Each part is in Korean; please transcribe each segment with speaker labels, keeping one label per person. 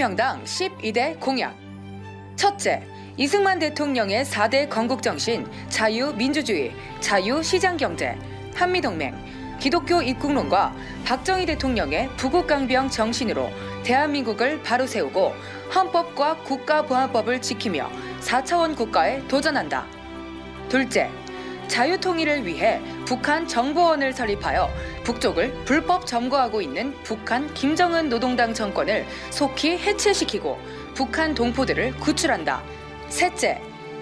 Speaker 1: 국민혁명당 12대 공약. 첫째, 이승만 대통령의 4대 건국정신, 자유민주주의, 자유시장경제, 한미동맹, 기독교 입국론과 박정희 대통령의 부국강병 정신으로 대한민국을 바로 세우고 헌법과 국가보안법을 지키며 4차원 국가에 도전한다. 둘째, 자유통일을 위해 북한 정보원을 설립하여 북쪽을 불법 점거하고 있는 북한 김정은 노동당 정권을 속히 해체시키고 북한 동포들을 구출한다. 셋째,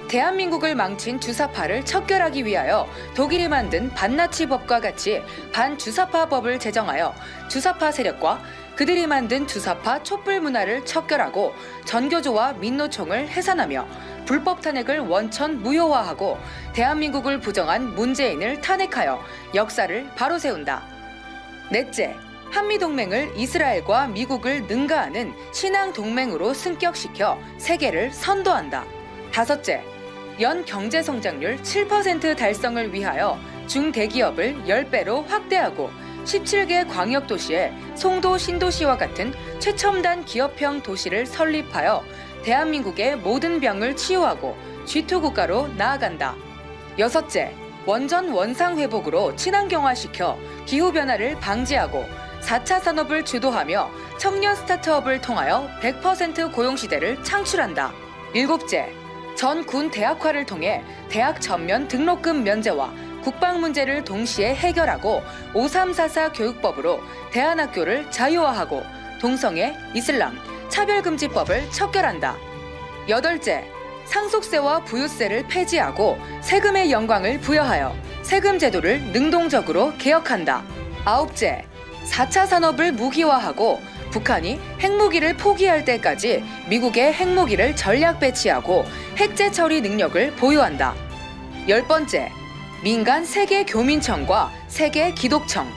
Speaker 1: 대한민국을 망친 주사파를 척결하기 위하여 독일이 만든 반나치법과 같이 반주사파법을 제정하여 주사파 세력과 그들이 만든 주사파 촛불 문화를 척결하고 전교조와 민노총을 해산하며 불법 탄핵을 원천 무효화하고 대한민국을 부정한 문재인을 탄핵하여 역사를 바로 세운다. 넷째, 한미동맹을 이스라엘과 미국을 능가하는 신앙동맹으로 승격시켜 세계를 선도한다. 다섯째, 연 경제성장률 7% 달성을 위하여 중대기업을 10배로 확대하고 17개 광역도시에 송도 신도시와 같은 최첨단 기업형 도시를 설립하여 대한민국의 모든 병을 치유하고 G2 국가로 나아간다. 여섯째, 원전 원상 회복으로 친환경화시켜 기후변화를 방지하고 4차 산업을 주도하며 청년 스타트업을 통하여 100% 고용시대를 창출한다. 일곱째, 전 군 대학화를 통해 대학 전면 등록금 면제와 국방 문제를 동시에 해결하고 5344 교육법으로 대안학교를 자유화하고 동성애, 이슬람, 차별금지법을 척결한다. 여덟째, 상속세와 부유세를 폐지하고 세금의 영광을 부여하여 세금 제도를 능동적으로 개혁한다. 아홉째, 4차 산업을 무기화하고 북한이 핵무기를 포기할 때까지 미국의 핵무기를 전략 배치하고 핵재 처리 능력을 보유한다. 열 번째, 민간 세계 교민청과 세계 기독청,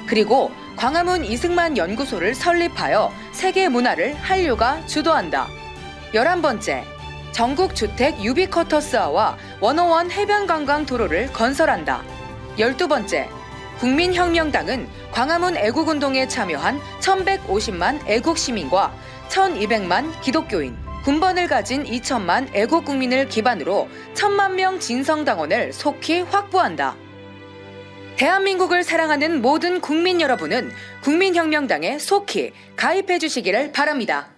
Speaker 1: 그리고 광화문 이승만 연구소를 설립하여 세계 문화를 한류가 주도한다. 11번째, 전국 주택 유비쿼터스화와 101 해변관광 도로를 건설한다. 12번째, 국민혁명당은 광화문 애국운동에 참여한 1150만 애국시민과 1200만 기독교인, 군번을 가진 2천만 애국국민을 기반으로 1000만 명 진성당원을 속히 확보한다. 대한민국을 사랑하는 모든 국민 여러분은 국민혁명당에 속히 가입해 주시기를 바랍니다.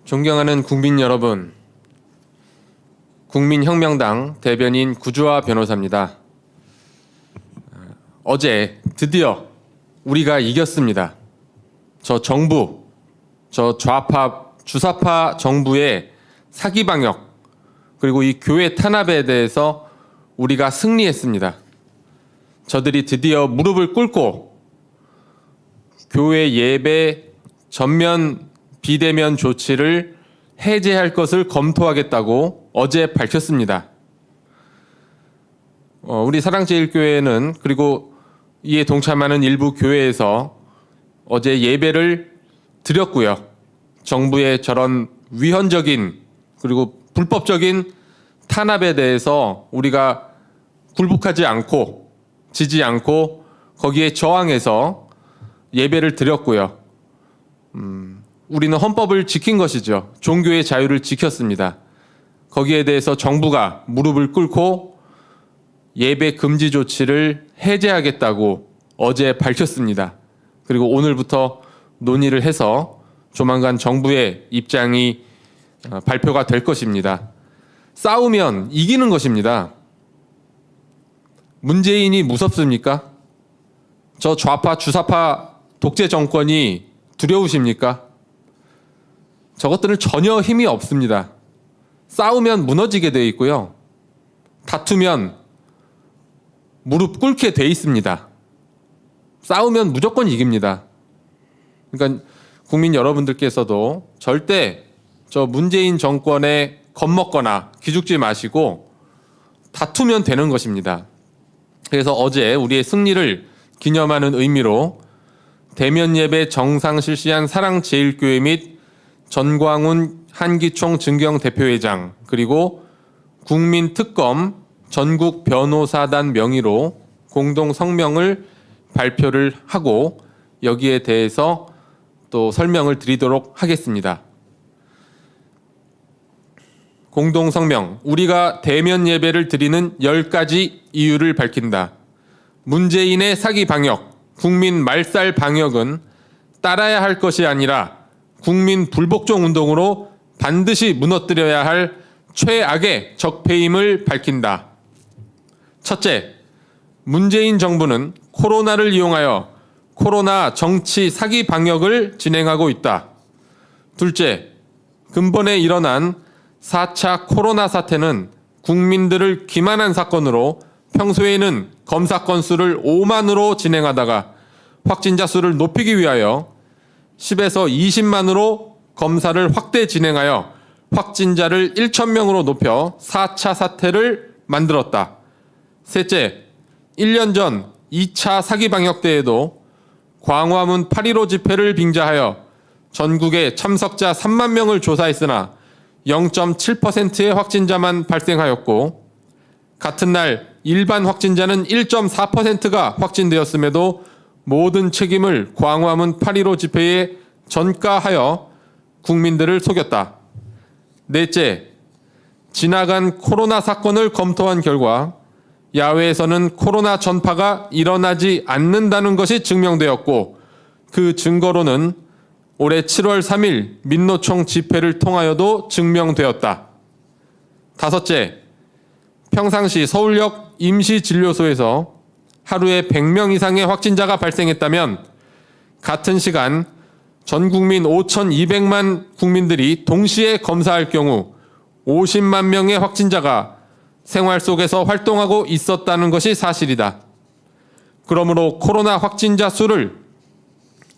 Speaker 2: 존경하는 국민 여러분, 국민혁명당 대변인 구주화 변호사입니다. 어제 드디어 우리가 이겼습니다. 저 정부, 저 좌파, 주사파 정부의 사기 방역, 그리고 이 교회 탄압에 대해서 우리가 승리했습니다. 저들이 드디어 무릎을 꿇고 교회 예배 전면 비대면 조치를 해제할 것을 검토하겠다고 어제 밝혔습니다. 우리 사랑제일교회는 그리고 이에 동참하는 일부 교회에서 어제 예배를 드렸고요. 정부의 저런 위헌적인 그리고 불법적인 탄압에 대해서 우리가 굴복하지 않고 지지 않고 거기에 저항해서 예배를 드렸고요. 우리는 헌법을 지킨 것이죠. 종교의 자유를 지켰습니다. 거기에 대해서 정부가 무릎을 꿇고 예배 금지 조치를 해제하겠다고 어제 밝혔습니다. 그리고 오늘부터 논의를 해서 조만간 정부의 입장이 발표가 될 것입니다. 싸우면 이기는 것입니다. 문재인이 무섭습니까? 저 좌파, 주사파 독재 정권이 두려우십니까? 저것들은 전혀 힘이 없습니다. 싸우면 무너지게 돼 있고요. 다투면 무릎 꿇게 돼 있습니다. 싸우면 무조건 이깁니다. 그러니까 국민 여러분들께서도 절대 저 문재인 정권에 겁먹거나 기죽지 마시고 다투면 되는 것입니다. 그래서 어제 우리의 승리를 기념하는 의미로 대면 예배 정상 실시한 사랑제일교회 및 전광훈 한기총 증경대표회장 그리고 국민특검 전국 변호사단 명의로 공동 성명을 발표를 하고 여기에 대해서 또 설명을 드리도록 하겠습니다. 공동성명, 우리가 대면 예배를 드리는 10가지 이유를 밝힌다. 문재인의 사기 방역, 국민 말살 방역은 따라야 할 것이 아니라 국민 불복종 운동으로 반드시 무너뜨려야 할 최악의 적폐임을 밝힌다. 첫째, 문재인 정부는 코로나를 이용하여 코로나 정치 사기 방역을 진행하고 있다. 둘째, 근본에 일어난 4차 코로나 사태는 국민들을 기만한 사건으로 평소에는 검사 건수를 5만으로 진행하다가 확진자 수를 높이기 위하여 10에서 20만으로 검사를 확대 진행하여 확진자를 1,000명으로 높여 4차 사태를 만들었다. 셋째, 1년 전 2차 사기 방역 때에도 광화문 8.15 집회를 빙자하여 전국에 참석자 3만 명을 조사했으나 0.7%의 확진자만 발생하였고 같은 날 일반 확진자는 1.4%가 확진되었음에도 모든 책임을 광화문 8.15 집회에 전가하여 국민들을 속였다. 넷째, 지나간 코로나 사건을 검토한 결과 야외에서는 코로나 전파가 일어나지 않는다는 것이 증명되었고 그 증거로는 올해 7월 3일 민노총 집회를 통하여도 증명되었다. 다섯째, 평상시 서울역 임시진료소에서 하루에 100명 이상의 확진자가 발생했다면 같은 시간 전 국민 5,200만 국민들이 동시에 검사할 경우 50만 명의 확진자가 생활 속에서 활동하고 있었다는 것이 사실이다. 그러므로 코로나 확진자 수를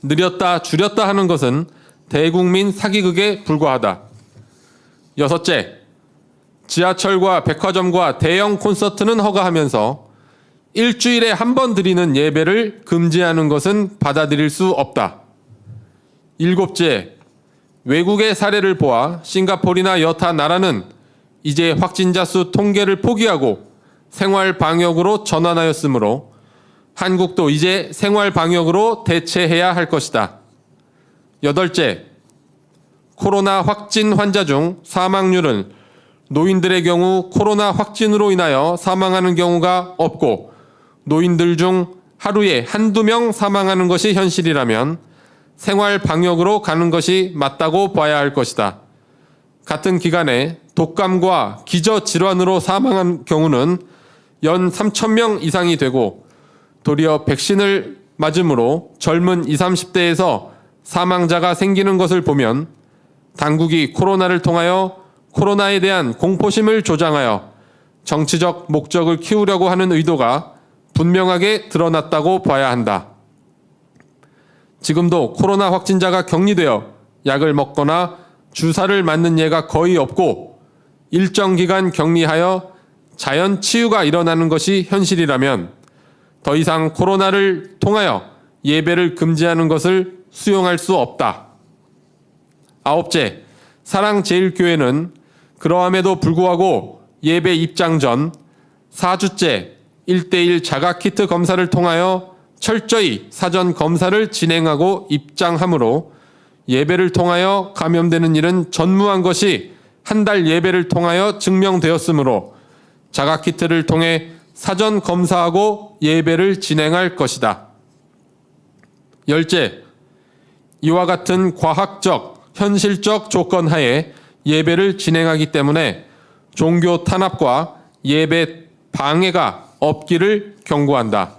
Speaker 2: 늘렸다 줄였다 하는 것은 대국민 사기극에 불과하다. 여섯째, 지하철과 백화점과 대형 콘서트는 허가하면서 일주일에 한 번 드리는 예배를 금지하는 것은 받아들일 수 없다. 일곱째, 외국의 사례를 보아 싱가포르나 여타 나라는 이제 확진자 수 통계를 포기하고 생활 방역으로 전환하였으므로 한국도 이제 생활 방역으로 대체해야 할 것이다. 여덟째, 코로나 확진 환자 중 사망률은 노인들의 경우 코로나 확진으로 인하여 사망하는 경우가 없고 노인들 중 하루에 한두 명 사망하는 것이 현실이라면 생활 방역으로 가는 것이 맞다고 봐야 할 것이다. 같은 기간에 독감과 기저질환으로 사망한 경우는 연 3,000명 이상이 되고 도리어 백신을 맞음으로 젊은 20, 30대에서 사망자가 생기는 것을 보면 당국이 코로나를 통하여 코로나에 대한 공포심을 조장하여 정치적 목적을 키우려고 하는 의도가 분명하게 드러났다고 봐야 한다. 지금도 코로나 확진자가 격리되어 약을 먹거나 주사를 맞는 예가 거의 없고 일정 기간 격리하여 자연 치유가 일어나는 것이 현실이라면 더 이상 코로나를 통하여 예배를 금지하는 것을 수용할 수 없다. 아홉째, 사랑제일교회는 그러함에도 불구하고 예배 입장 전 4주째 1:1 자가키트 검사를 통하여 철저히 사전 검사를 진행하고 입장하므로 예배를 통하여 감염되는 일은 전무한 것이 한 달 예배를 통하여 증명되었으므로 자가키트를 통해 사전 검사하고 예배를 진행할 것이다. 열째, 이와 같은 과학적, 현실적 조건 하에 예배를 진행하기 때문에 종교 탄압과 예배 방해가 없기를 경고한다.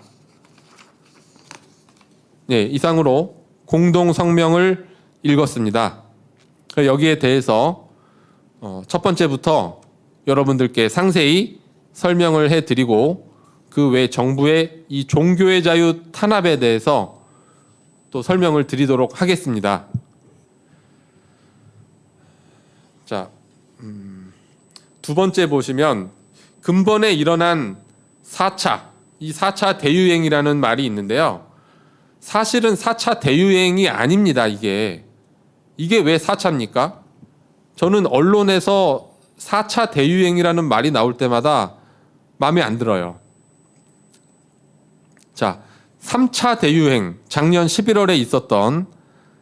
Speaker 2: 네, 이상으로 공동성명을 읽었습니다. 여기에 대해서 첫 번째부터 여러분들께 상세히 설명을 해드리고 그 외 정부의 이 종교의 자유 탄압에 대해서 또 설명을 드리도록 하겠습니다. 자, 두 번째 보시면 근본에 일어난 4차, 이 4차 대유행이라는 말이 있는데요. 사실은 4차 대유행이 아닙니다. 이게 왜 4차입니까? 저는 언론에서 4차 대유행이라는 말이 나올 때마다 마음에 안 들어요. 자, 3차 대유행, 작년 11월에 있었던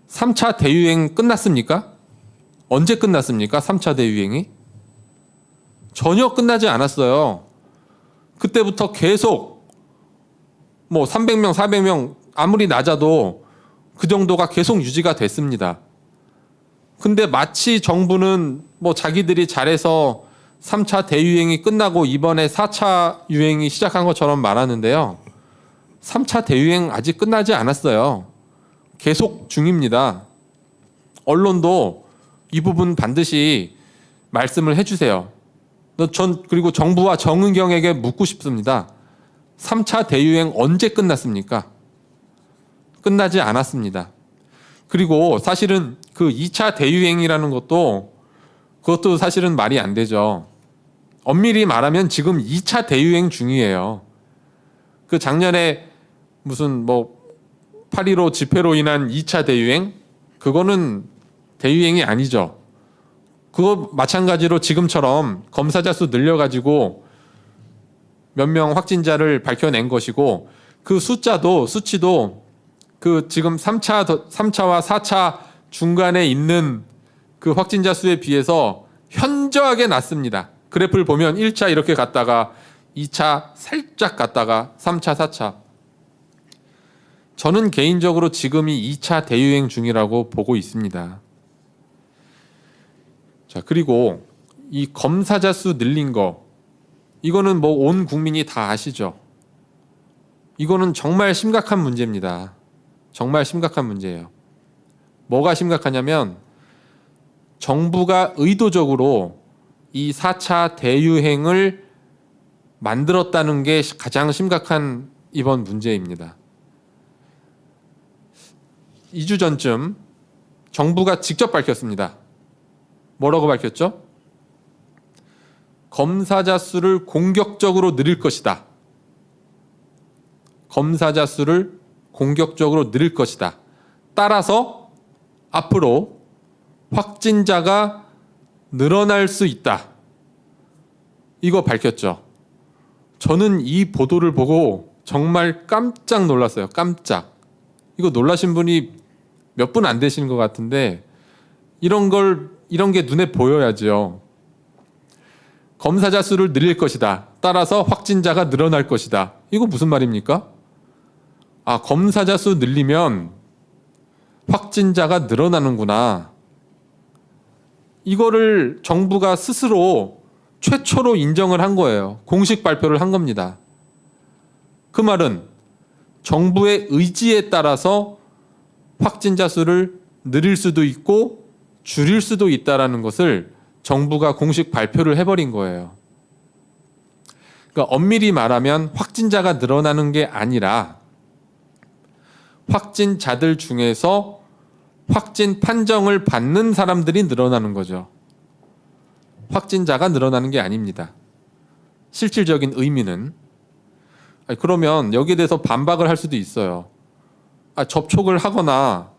Speaker 2: 3차 대유행 끝났습니까? 언제 끝났습니까? 3차 대유행이? 전혀 끝나지 않았어요. 그때부터 계속 뭐 300명, 400명 아무리 낮아도 그 정도가 계속 유지가 됐습니다. 근데 마치 정부는 뭐 자기들이 잘해서 3차 대유행이 끝나고 이번에 4차 유행이 시작한 것처럼 말하는데요. 3차 대유행 아직 끝나지 않았어요. 계속 중입니다. 언론도 이 부분 반드시 말씀을 해주세요. 전 그리고 정부와 정은경에게 묻고 싶습니다. 3차 대유행 언제 끝났습니까? 끝나지 않았습니다. 그리고 사실은 그 2차 대유행이라는 그것도 사실은 말이 안 되죠. 엄밀히 말하면 지금 2차 대유행 중이에요. 그 작년에 무슨 뭐 8.15 집회로 인한 2차 대유행? 그거는 대유행이 아니죠. 그거 마찬가지로 지금처럼 검사자 수 늘려가지고 몇 명 확진자를 밝혀낸 것이고 그 수치도 그 지금 3차와 4차 중간에 있는 그 확진자 수에 비해서 현저하게 낮습니다. 그래프를 보면 1차 이렇게 갔다가 2차 살짝 갔다가 3차, 4차. 저는 개인적으로 지금이 2차 대유행 중이라고 보고 있습니다. 자, 그리고 이 검사자 수 늘린 거, 이거는 뭐 온 국민이 다 아시죠? 이거는 정말 심각한 문제입니다. 정말 심각한 문제예요. 뭐가 심각하냐면 정부가 의도적으로 이 4차 대유행을 만들었다는 게 가장 심각한 이번 문제입니다. 2주 전쯤 정부가 직접 밝혔습니다. 뭐라고 밝혔죠? 검사자 수를 공격적으로 늘릴 것이다. 검사자 수를 공격적으로 늘릴 것이다. 따라서 앞으로 확진자가 늘어날 수 있다. 이거 밝혔죠. 저는 이 보도를 보고 정말 깜짝 놀랐어요. 깜짝. 이거 놀라신 분이 몇 분 안 되시는 것 같은데 이런 게 눈에 보여야죠. 검사자 수를 늘릴 것이다. 따라서 확진자가 늘어날 것이다. 이거 무슨 말입니까? 아, 검사자 수 늘리면 확진자가 늘어나는구나. 이거를 정부가 스스로 최초로 인정을 한 거예요. 공식 발표를 한 겁니다. 그 말은 정부의 의지에 따라서 확진자 수를 늘릴 수도 있고 줄일 수도 있다라는 것을 정부가 공식 발표를 해버린 거예요. 그러니까 엄밀히 말하면 확진자가 늘어나는 게 아니라 확진자들 중에서 확진 판정을 받는 사람들이 늘어나는 거죠. 확진자가 늘어나는 게 아닙니다. 실질적인 의미는. 그러면 여기에 대해서 반박을 할 수도 있어요. 접촉을 하거나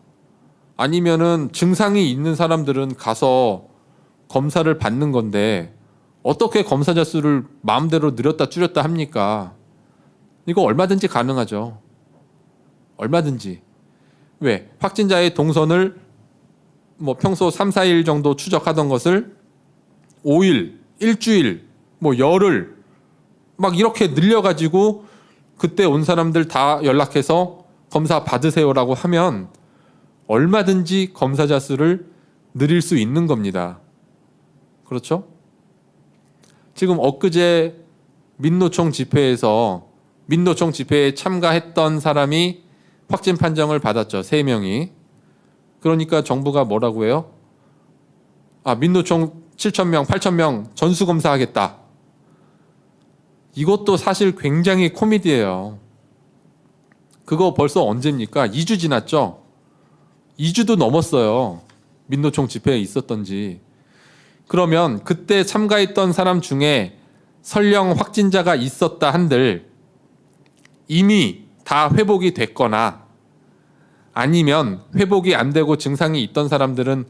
Speaker 2: 아니면은 증상이 있는 사람들은 가서 검사를 받는 건데 어떻게 검사자 수를 마음대로 늘렸다 줄였다 합니까? 이거 얼마든지 가능하죠. 얼마든지. 왜? 확진자의 동선을 뭐 평소 3, 4일 정도 추적하던 것을 5일, 일주일, 뭐 열흘 막 이렇게 늘려가지고 그때 온 사람들 다 연락해서 검사 받으세요라고 하면 얼마든지 검사자 수를 늘릴 수 있는 겁니다. 그렇죠? 지금 엊그제 민노총 집회에서 민노총 집회에 참가했던 사람이 확진 판정을 받았죠. 3명이. 그러니까 정부가 뭐라고 해요? 민노총 7,000명, 8,000명 전수검사하겠다. 이것도 사실 굉장히 코미디예요. 그거 벌써 언제입니까? 2주 지났죠? 2주도 넘었어요. 민노총 집회에 있었던지. 그러면 그때 참가했던 사람 중에 설령 확진자가 있었다 한들 이미 다 회복이 됐거나 아니면 회복이 안 되고 증상이 있던 사람들은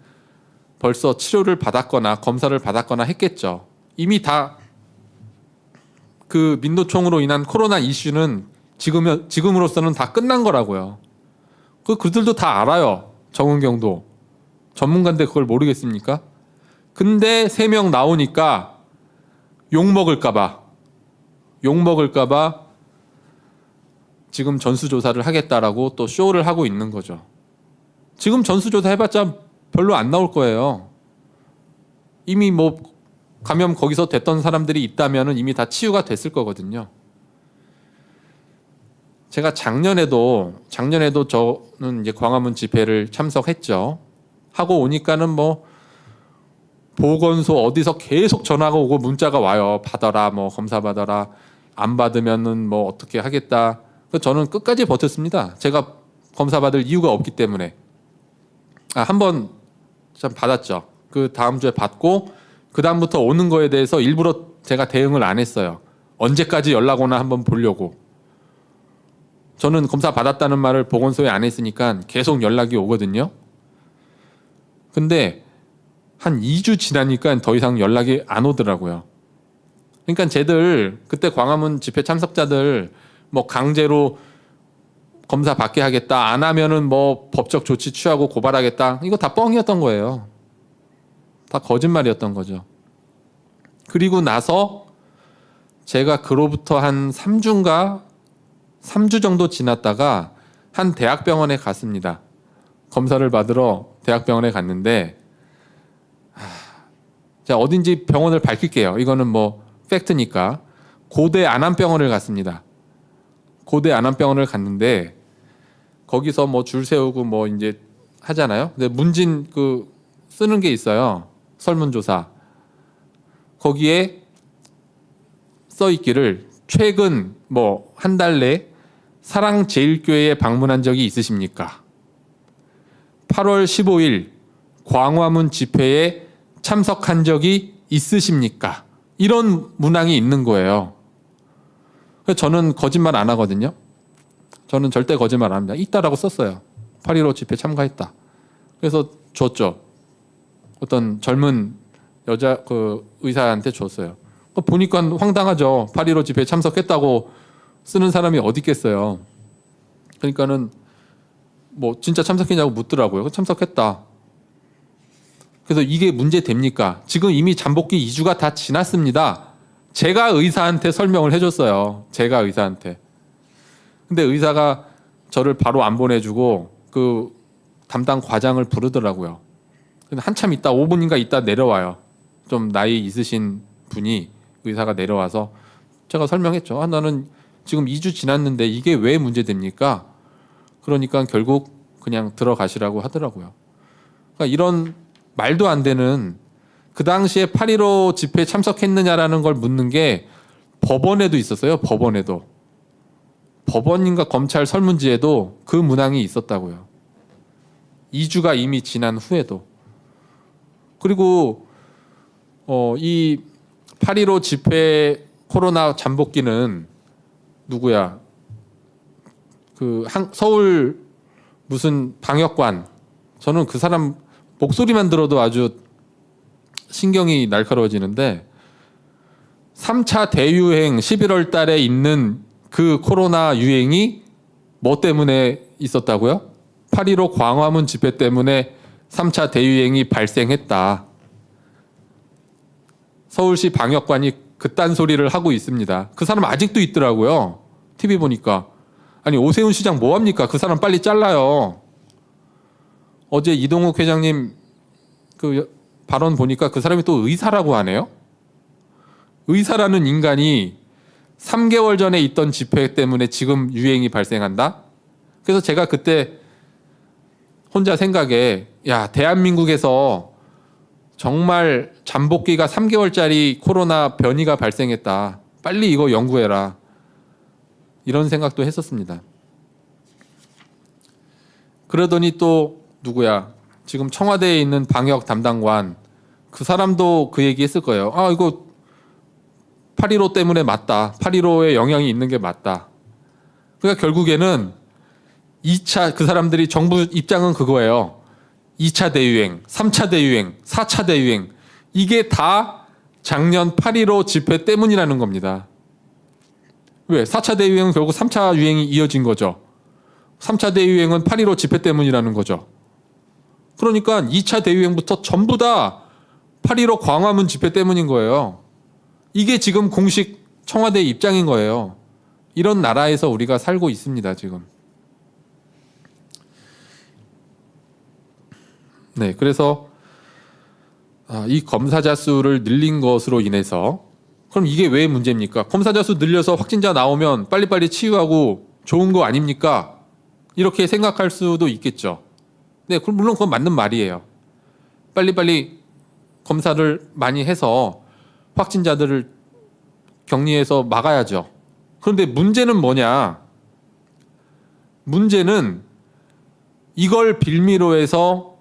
Speaker 2: 벌써 치료를 받았거나 검사를 받았거나 했겠죠. 이미 다 그 민노총으로 인한 코로나 이슈는 지금으로서는 다 끝난 거라고요. 그들도 다 알아요. 정은경도. 전문가인데 그걸 모르겠습니까? 근데 3명 나오니까 욕먹을까봐 지금 전수조사를 하겠다라고 또 쇼를 하고 있는 거죠. 지금 전수조사 해봤자 별로 안 나올 거예요. 이미 뭐 감염 거기서 됐던 사람들이 있다면은 이미 다 치유가 됐을 거거든요. 제가 작년에도 저는 이제 광화문 집회를 참석했죠. 하고 오니까는 뭐 보건소 어디서 계속 전화가 오고 문자가 와요. 받아라, 뭐 검사 받아라. 안 받으면은 뭐 어떻게 하겠다. 저는 끝까지 버텼습니다. 제가 검사 받을 이유가 없기 때문에. 한 번 참 받았죠. 그 다음 주에 받고 그 다음부터 오는 거에 대해서 일부러 제가 대응을 안 했어요. 언제까지 연락 오나 한번 보려고. 저는 검사 받았다는 말을 보건소에 안 했으니까 계속 연락이 오거든요. 근데 한 2주 지나니까 더 이상 연락이 안 오더라고요. 그러니까 쟤들 그때 광화문 집회 참석자들 뭐 강제로 검사 받게 하겠다, 안 하면은 뭐 법적 조치 취하고 고발하겠다, 이거 다 뻥이었던 거예요. 다 거짓말이었던 거죠. 그리고 나서 제가 그로부터 한 3주 정도 지났다가 한 대학병원에 갔습니다. 검사를 받으러 대학병원에 갔는데, 자, 어딘지 병원을 밝힐게요. 이거는 뭐 팩트니까. 고대 안암병원을 갔습니다. 고대 안암병원을 갔는데 거기서 뭐 줄 세우고 뭐 이제 하잖아요. 근데 문진 쓰는 게 있어요. 설문조사. 거기에 써 있기를 최근 뭐 한 달 내 사랑제일교회에 방문한 적이 있으십니까? 8월 15일 광화문 집회에 참석한 적이 있으십니까? 이런 문항이 있는 거예요. 그래서 저는 거짓말 안 하거든요. 저는 절대 거짓말 안 합니다. 있다라고 썼어요. 8.15 집회 참가했다. 그래서 줬죠. 어떤 젊은 여자 의사한테 줬어요. 보니까 황당하죠. 8.15 집회에 참석했다고 쓰는 사람이 어디 있겠어요. 그러니까는 뭐 진짜 참석했냐고 묻더라고요. 참석했다. 그래서 이게 문제 됩니까? 지금 이미 잠복기 2주가 다 지났습니다. 제가 의사한테 설명을 해줬어요. 제가 의사한테. 근데 의사가 저를 바로 안 보내주고 그 담당 과장을 부르더라고요. 근데 한참 있다, 5분인가 있다 내려와요. 좀 나이 있으신 분이 의사가 내려와서 제가 설명했죠. 나는 지금 2주 지났는데 이게 왜 문제됩니까? 그러니까 결국 그냥 들어가시라고 하더라고요. 그러니까 이런 말도 안 되는, 그 당시에 8.15 집회에 참석했느냐라는 걸 묻는 게 법원에도 있었어요. 법원인가 검찰 설문지에도 그 문항이 있었다고요. 2주가 이미 지난 후에도. 그리고 이 8.15 집회 코로나 잠복기는 누구야? 서울 무슨 방역관. 저는 그 사람 목소리만 들어도 아주 신경이 날카로워지는데, 3차 대유행 11월 달에 있는 그 코로나 유행이 뭐 때문에 있었다고요? 8.15 광화문 집회 때문에 3차 대유행이 발생했다. 서울시 방역관이 그딴 소리를 하고 있습니다. 그 사람 아직도 있더라고요. TV 보니까. 아니, 오세훈 시장 뭐합니까? 그 사람 빨리 잘라요. 어제 이동욱 회장님 그 발언 보니까 그 사람이 또 의사라고 하네요. 의사라는 인간이 3개월 전에 있던 집회 때문에 지금 유행이 발생한다? 그래서 제가 그때 혼자 생각에, 야, 대한민국에서 정말 잠복기가 3개월짜리 코로나 변이가 발생했다. 빨리 이거 연구해라. 이런 생각도 했었습니다. 그러더니 또 누구야? 지금 청와대에 있는 방역 담당관, 그 사람도 그 얘기 했을 거예요. 이거 8.15 때문에 맞다. 8.15에 영향이 있는 게 맞다. 그러니까 결국에는 2차, 그 사람들이 정부 입장은 그거예요. 2차 대유행, 3차 대유행, 4차 대유행, 이게 다 작년 8.15 집회 때문이라는 겁니다. 왜? 4차 대유행은 결국 3차 유행이 이어진 거죠. 3차 대유행은 8.15 집회 때문이라는 거죠. 그러니까 2차 대유행부터 전부 다 8.15 광화문 집회 때문인 거예요. 이게 지금 공식 청와대 입장인 거예요. 이런 나라에서 우리가 살고 있습니다, 지금. 네, 그래서 이 검사자 수를 늘린 것으로 인해서 그럼 이게 왜 문제입니까? 검사자 수 늘려서 확진자 나오면 빨리빨리 치유하고 좋은 거 아닙니까? 이렇게 생각할 수도 있겠죠. 네, 물론 그건 맞는 말이에요. 빨리빨리 검사를 많이 해서 확진자들을 격리해서 막아야죠. 그런데 문제는 뭐냐? 문제는 이걸 빌미로 해서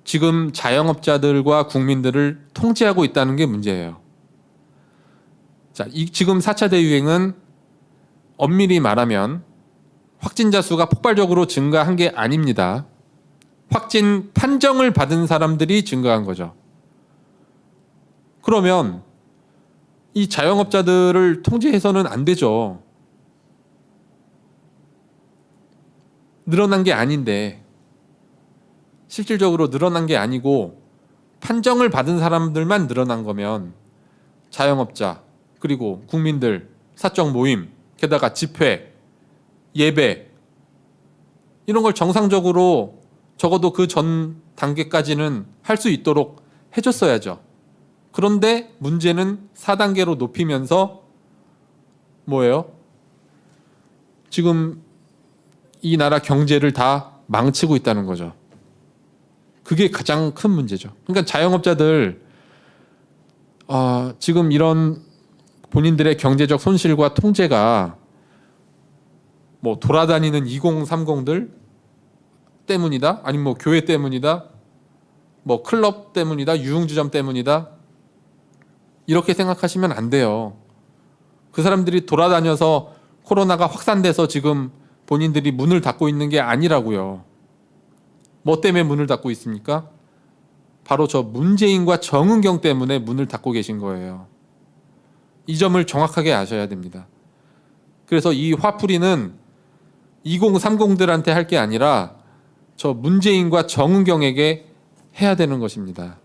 Speaker 2: 지금 자영업자들과 국민들을 통제하고 있다는 게 문제예요. 자, 지금 4차 대유행은 엄밀히 말하면 확진자 수가 폭발적으로 증가한 게 아닙니다. 확진 판정을 받은 사람들이 증가한 거죠. 그러면 이 자영업자들을 통제해서는 안 되죠. 늘어난 게 아닌데, 실질적으로 늘어난 게 아니고 판정을 받은 사람들만 늘어난 거면 자영업자, 그리고 국민들, 사적 모임, 게다가 집회, 예배 이런 걸 정상적으로 적어도 그 전 단계까지는 할 수 있도록 해줬어야죠. 그런데 문제는 4단계로 높이면서 뭐예요? 지금 이 나라 경제를 다 망치고 있다는 거죠. 그게 가장 큰 문제죠. 그러니까 자영업자들 지금 이런 본인들의 경제적 손실과 통제가 뭐 돌아다니는 2030들 때문이다, 아니면 뭐 교회 때문이다, 뭐 클럽 때문이다, 유흥주점 때문이다, 이렇게 생각하시면 안 돼요. 그 사람들이 돌아다녀서 코로나가 확산돼서 지금 본인들이 문을 닫고 있는 게 아니라고요. 뭐 때문에 문을 닫고 있습니까? 바로 저 문재인과 정은경 때문에 문을 닫고 계신 거예요. 이 점을 정확하게 아셔야 됩니다. 그래서 이 화풀이는 2030들한테 할 게 아니라 저 문재인과 정은경에게 해야 되는 것입니다.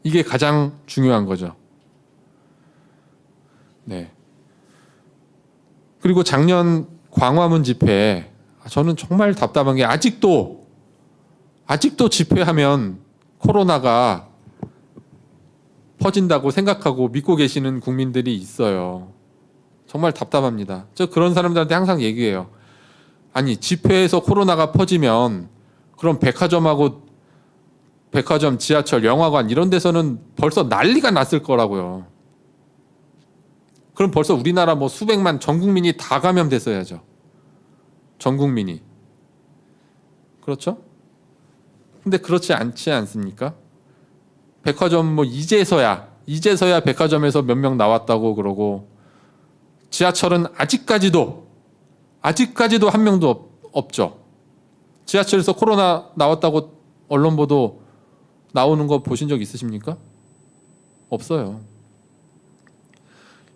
Speaker 2: 이게 가장 중요한 거죠. 네. 그리고 작년 광화문 집회, 저는 정말 답답한 게 아직도 집회하면 코로나가 퍼진다고 생각하고 믿고 계시는 국민들이 있어요. 정말 답답합니다. 저 그런 사람들한테 항상 얘기해요. 아니, 집회에서 코로나가 퍼지면 그럼 백화점, 지하철, 영화관 이런 데서는 벌써 난리가 났을 거라고요. 그럼 벌써 우리나라 뭐 수백만 전 국민이 다 감염됐어야죠. 전 국민이. 그렇죠? 근데 그렇지 않지 않습니까? 백화점 뭐 이제서야 백화점에서 몇 명 나왔다고 그러고, 지하철은 아직까지도 한 명도 없죠. 지하철에서 코로나 나왔다고 언론 보도 나오는 거 보신 적 있으십니까? 없어요.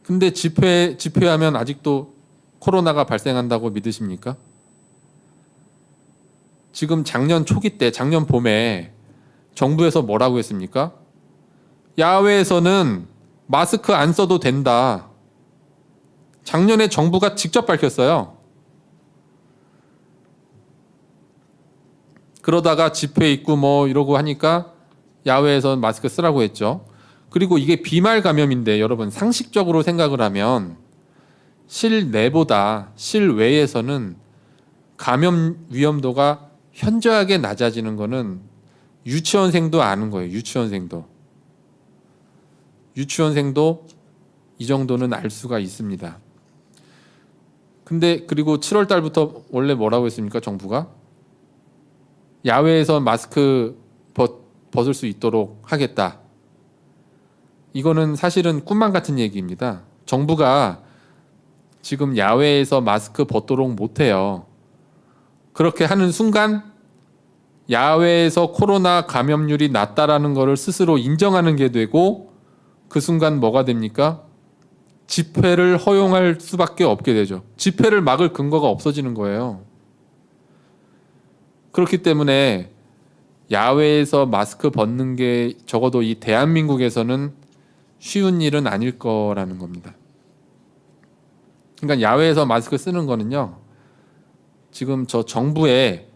Speaker 2: 근데 집회하면 아직도 코로나가 발생한다고 믿으십니까? 지금 작년 초기 때, 작년 봄에 정부에서 뭐라고 했습니까? 야외에서는 마스크 안 써도 된다. 작년에 정부가 직접 밝혔어요. 그러다가 집회 있고 뭐 이러고 하니까 야외에서 마스크 쓰라고 했죠. 그리고 이게 비말 감염인데 여러분, 상식적으로 생각을 하면 실내보다 실외에서는 감염 위험도가 현저하게 낮아지는 거는 유치원생도 아는 거예요. 유치원생도 이 정도는 알 수가 있습니다. 근데 그리고 7월 달부터 원래 뭐라고 했습니까? 정부가 야외에서 마스크 벗을 수 있도록 하겠다. 이거는 사실은 꿈만 같은 얘기입니다. 정부가 지금 야외에서 마스크 벗도록 못해요. 그렇게 하는 순간 야외에서 코로나 감염률이 낮다라는 것을 스스로 인정하는 게 되고, 그 순간 뭐가 됩니까? 집회를 허용할 수밖에 없게 되죠. 집회를 막을 근거가 없어지는 거예요. 그렇기 때문에 야외에서 마스크 벗는 게 적어도 이 대한민국에서는 쉬운 일은 아닐 거라는 겁니다. 그러니까 야외에서 마스크 쓰는 거는요, 지금 저 정부의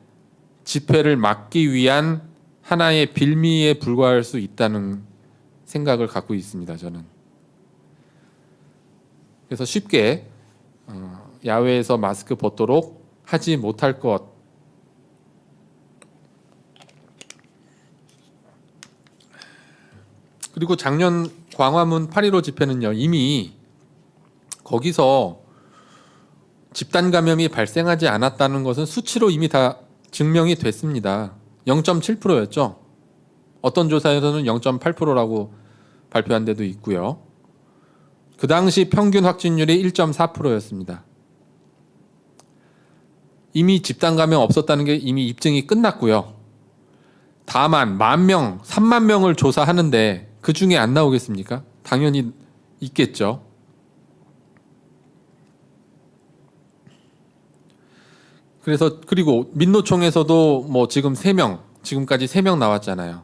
Speaker 2: 집회를 막기 위한 하나의 빌미에 불과할 수 있다는 생각을 갖고 있습니다, 저는. 그래서 쉽게 야외에서 마스크 벗도록 하지 못할 것. 그리고 작년 광화문 8.15 집회는요, 이미 거기서 집단 감염이 발생하지 않았다는 것은 수치로 이미 다 증명이 됐습니다. 0.7%였죠. 어떤 조사에서는 0.8%라고 발표한 데도 있고요. 그 당시 평균 확진율이 1.4%였습니다. 이미 집단 감염 없었다는 게 이미 입증이 끝났고요. 다만 10,000명, 3만 명을 조사하는데 그 중에 안 나오겠습니까? 당연히 있겠죠. 그래서 그리고 민노총에서도 뭐 지금 3명, 지금까지 3명 나왔잖아요.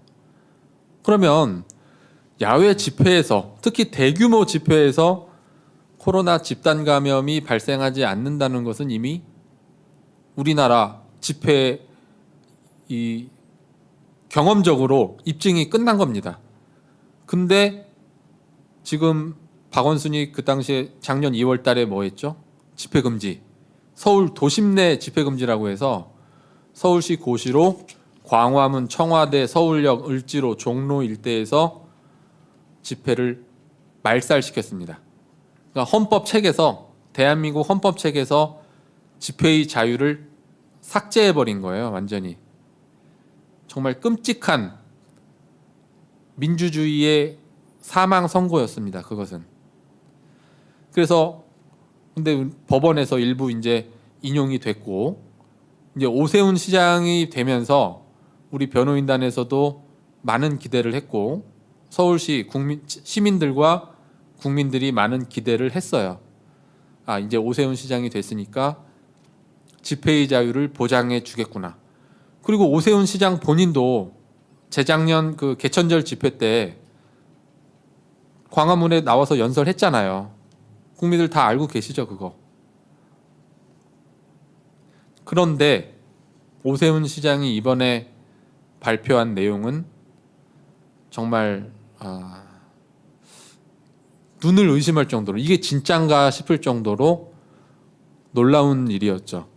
Speaker 2: 그러면 야외 집회에서, 특히 대규모 집회에서 코로나 집단 감염이 발생하지 않는다는 것은 이미 우리나라 집회 이 경험적으로 입증이 끝난 겁니다. 근데 지금 박원순이 그 당시에 작년 2월 달에 뭐 했죠? 집회 금지. 서울 도심 내 집회 금지라고 해서 서울시 고시로 광화문, 청와대, 서울역, 을지로, 종로 일대에서 집회를 말살시켰습니다. 그러니까 헌법 책에서, 대한민국 헌법 책에서 집회의 자유를 삭제해버린 거예요, 완전히. 정말 끔찍한 민주주의의 사망 선고였습니다, 그것은. 그래서 근데 법원에서 일부 이제 인용이 됐고, 이제 오세훈 시장이 되면서 우리 변호인단에서도 많은 기대를 했고, 서울시 시민들과 국민들이 많은 기대를 했어요. 아, 이제 오세훈 시장이 됐으니까 집회의 자유를 보장해 주겠구나. 그리고 오세훈 시장 본인도 재작년 그 개천절 집회 때 광화문에 나와서 연설했잖아요. 국민들 다 알고 계시죠, 그거. 그런데 오세훈 시장이 이번에 발표한 내용은 정말 눈을 의심할 정도로, 이게 진짠가 싶을 정도로 놀라운 일이었죠.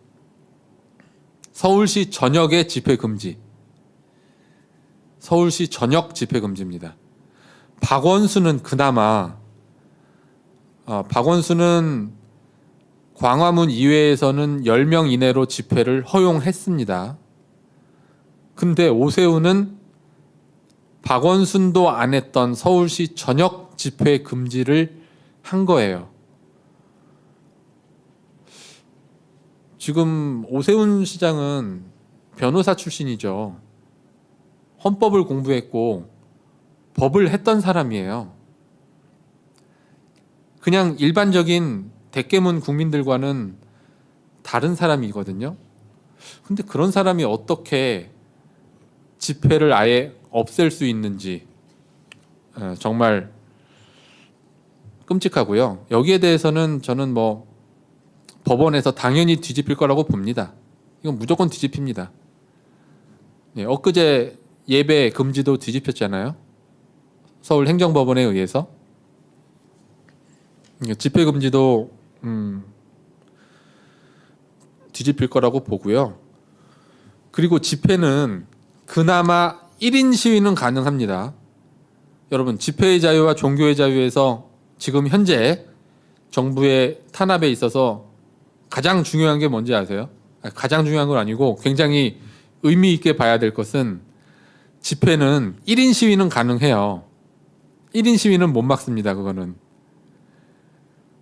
Speaker 2: 서울시 전역의 집회 금지. 서울시 전역 집회 금지입니다. 박원순은 그나마 박원순은 광화문 이외에서는 10명 이내로 집회를 허용했습니다. 근데 오세훈은 박원순도 안 했던 서울시 전역 집회 금지를 한 거예요. 지금 오세훈 시장은 변호사 출신이죠. 헌법을 공부했고 법을 했던 사람이에요. 그냥 일반적인 대깨문 국민들과는 다른 사람이거든요. 근데 그런 사람이 어떻게 집회를 아예 없앨 수 있는지 정말 끔찍하고요. 여기에 대해서는 저는 뭐 법원에서 당연히 뒤집힐 거라고 봅니다. 이건 무조건 뒤집힙니다. 네, 엊그제 예배 금지도 뒤집혔잖아요. 서울 행정법원에 의해서. 집회 금지도 뒤집힐 거라고 보고요. 그리고 집회는 그나마 1인 시위는 가능합니다. 여러분, 집회의 자유와 종교의 자유에서 지금 현재 정부의 탄압에 있어서 가장 중요한 게 뭔지 아세요? 가장 중요한 건 아니고 굉장히 의미 있게 봐야 될 것은 집회는 1인 시위는 가능해요. 1인 시위는 못 막습니다, 그거는.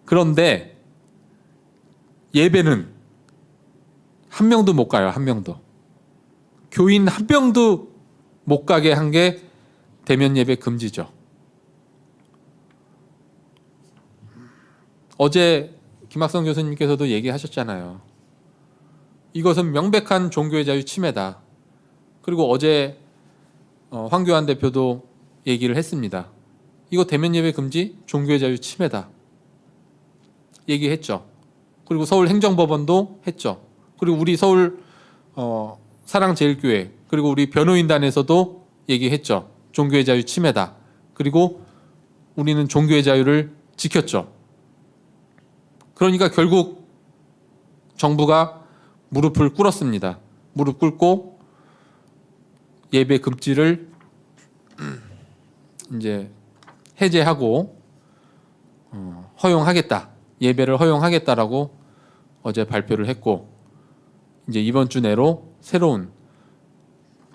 Speaker 2: 그런데 예배는 한 명도 못 가요, 한 명도. 교인 한 명도 못 가게 한 게 대면 예배 금지죠. 어제 김학성 교수님께서도 얘기하셨잖아요. 이것은 명백한 종교의 자유 침해다. 그리고 어제 황교안 대표도 얘기를 했습니다. 이거 대면 예배 금지 종교의 자유 침해다. 얘기했죠. 그리고 서울행정법원도 했죠. 그리고 우리 서울 사랑제일교회 그리고 우리 변호인단에서도 얘기했죠. 종교의 자유 침해다. 그리고 우리는 종교의 자유를 지켰죠. 그러니까 결국 정부가 무릎을 꿇었습니다. 무릎 꿇고 예배 금지를 이제 해제하고 허용하겠다. 예배를 허용하겠다라고 어제 발표를 했고 이제 이번 주 내로 새로운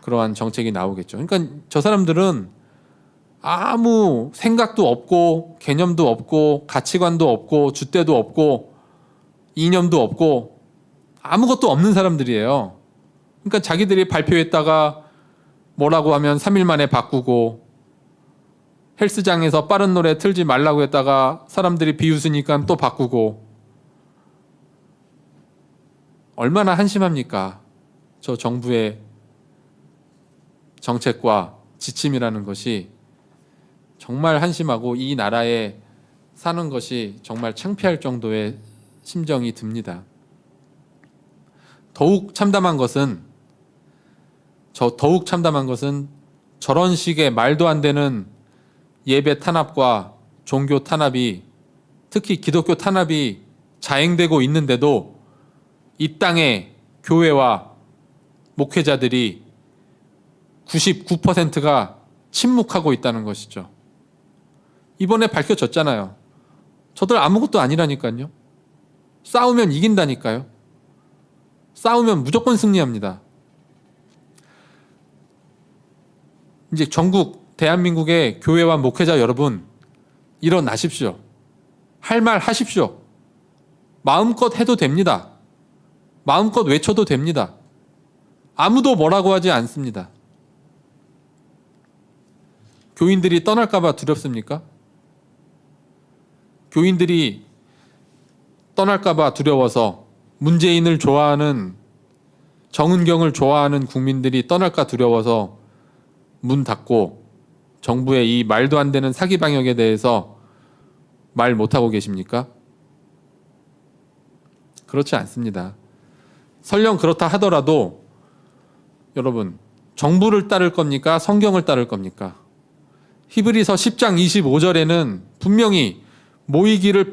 Speaker 2: 그러한 정책이 나오겠죠. 그러니까 저 사람들은 아무 생각도 없고 개념도 없고 가치관도 없고 줏대도 없고 이념도 없고 아무것도 없는 사람들이에요. 그러니까 자기들이 발표했다가 뭐라고 하면 3일 만에 바꾸고 헬스장에서 빠른 노래 틀지 말라고 했다가 사람들이 비웃으니까 또 바꾸고 얼마나 한심합니까? 저 정부의 정책과 지침이라는 것이 정말 한심하고 이 나라에 사는 것이 정말 창피할 정도의 심정이 듭니다. 더욱 참담한 것은 저런 식의 말도 안 되는 예배 탄압과 종교 탄압이 특히 기독교 탄압이 자행되고 있는데도 이 땅의 교회와 목회자들이 99%가 침묵하고 있다는 것이죠. 이번에 밝혀졌잖아요. 저들 아무것도 아니라니까요. 싸우면 이긴다니까요. 싸우면 무조건 승리합니다. 이제 전국 대한민국의 교회와 목회자 여러분 일어나십시오. 할 말 하십시오. 마음껏 해도 됩니다. 마음껏 외쳐도 됩니다. 아무도 뭐라고 하지 않습니다. 교인들이 떠날까 봐 두렵습니까? 교인들이 떠날까 봐 두려워서 문재인을 좋아하는 정은경을 좋아하는 국민들이 떠날까 두려워서 문 닫고 정부의 이 말도 안 되는 사기 방역에 대해서 말 못하고 계십니까? 그렇지 않습니다. 설령 그렇다 하더라도 여러분 정부를 따를 겁니까? 성경을 따를 겁니까? 히브리서 10장 25절에는 분명히 모이기를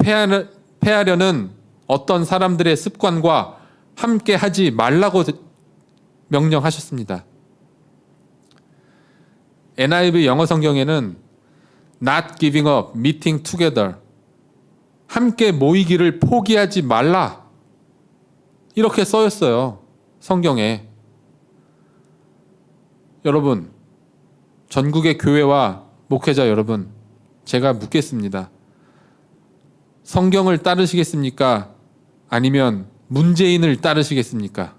Speaker 2: 폐하려는 어떤 사람들의 습관과 함께 하지 말라고 명령하셨습니다. NIV 영어 성경에는 not giving up, meeting together 함께 모이기를 포기하지 말라 이렇게 써있어요. 성경에. 여러분 전국의 교회와 목회자 여러분 제가 묻겠습니다. 성경을 따르시겠습니까? 아니면 문재인을 따르시겠습니까?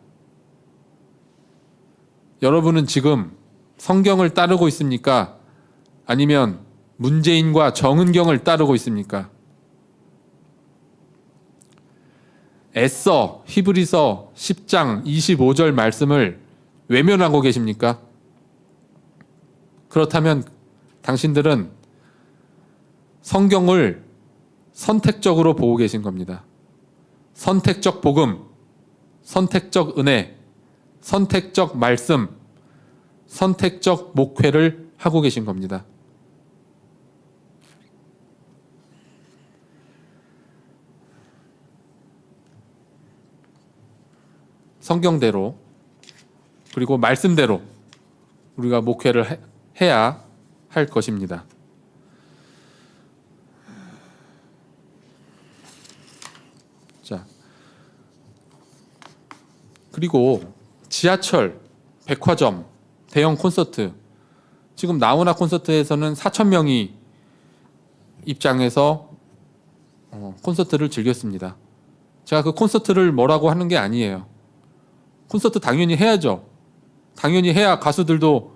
Speaker 2: 여러분은 지금 성경을 따르고 있습니까? 아니면 문재인과 정은경을 따르고 있습니까? 애써 히브리서 10장 25절 말씀을 외면하고 계십니까? 그렇다면 당신들은 성경을 선택적으로 보고 계신 겁니다. 선택적 복음, 선택적 은혜, 선택적 말씀, 선택적 목회를 하고 계신 겁니다. 성경대로 그리고 말씀대로 우리가 목회를 해야 할 것입니다. 자, 그리고 지하철, 백화점, 대형 콘서트 지금 나훈아 콘서트에서는 4,000명이 입장해서 콘서트를 즐겼습니다. 제가 그 콘서트를 뭐라고 하는 게 아니에요. 콘서트 당연히 해야죠. 당연히 해야 가수들도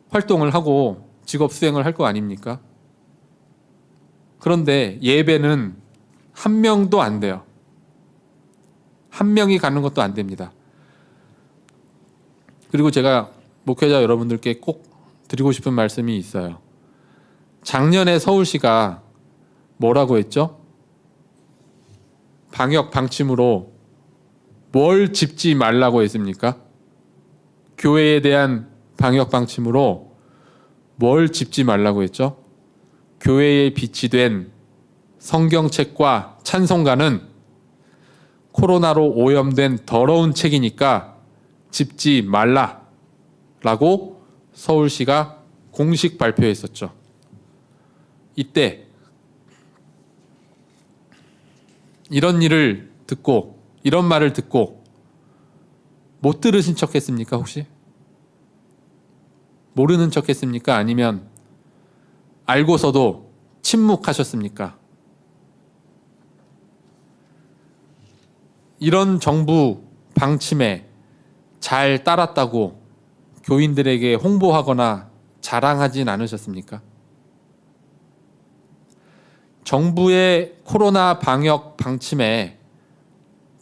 Speaker 2: 활동을 하고 직업 수행을 할 거 아닙니까? 그런데 예배는 한 명도 안 돼요. 한 명이 가는 것도 안 됩니다. 그리고 제가 목회자 여러분들께 꼭 드리고 싶은 말씀이 있어요. 작년에 서울시가 뭐라고 했죠? 방역 방침으로 뭘 짚지 말라고 했습니까? 교회에 대한 방역 방침으로 뭘 짚지 말라고 했죠? 교회에 비치된 성경책과 찬송가는 코로나로 오염된 더러운 책이니까 짚지 말라라고 서울시가 공식 발표했었죠. 이때 이런 일을 듣고 이런 말을 듣고 못 들으신 척 했습니까 혹시? 모르는 척 했습니까? 아니면 알고서도 침묵하셨습니까? 이런 정부 방침에 잘 따랐다고 교인들에게 홍보하거나 자랑하진 않으셨습니까? 정부의 코로나 방역 방침에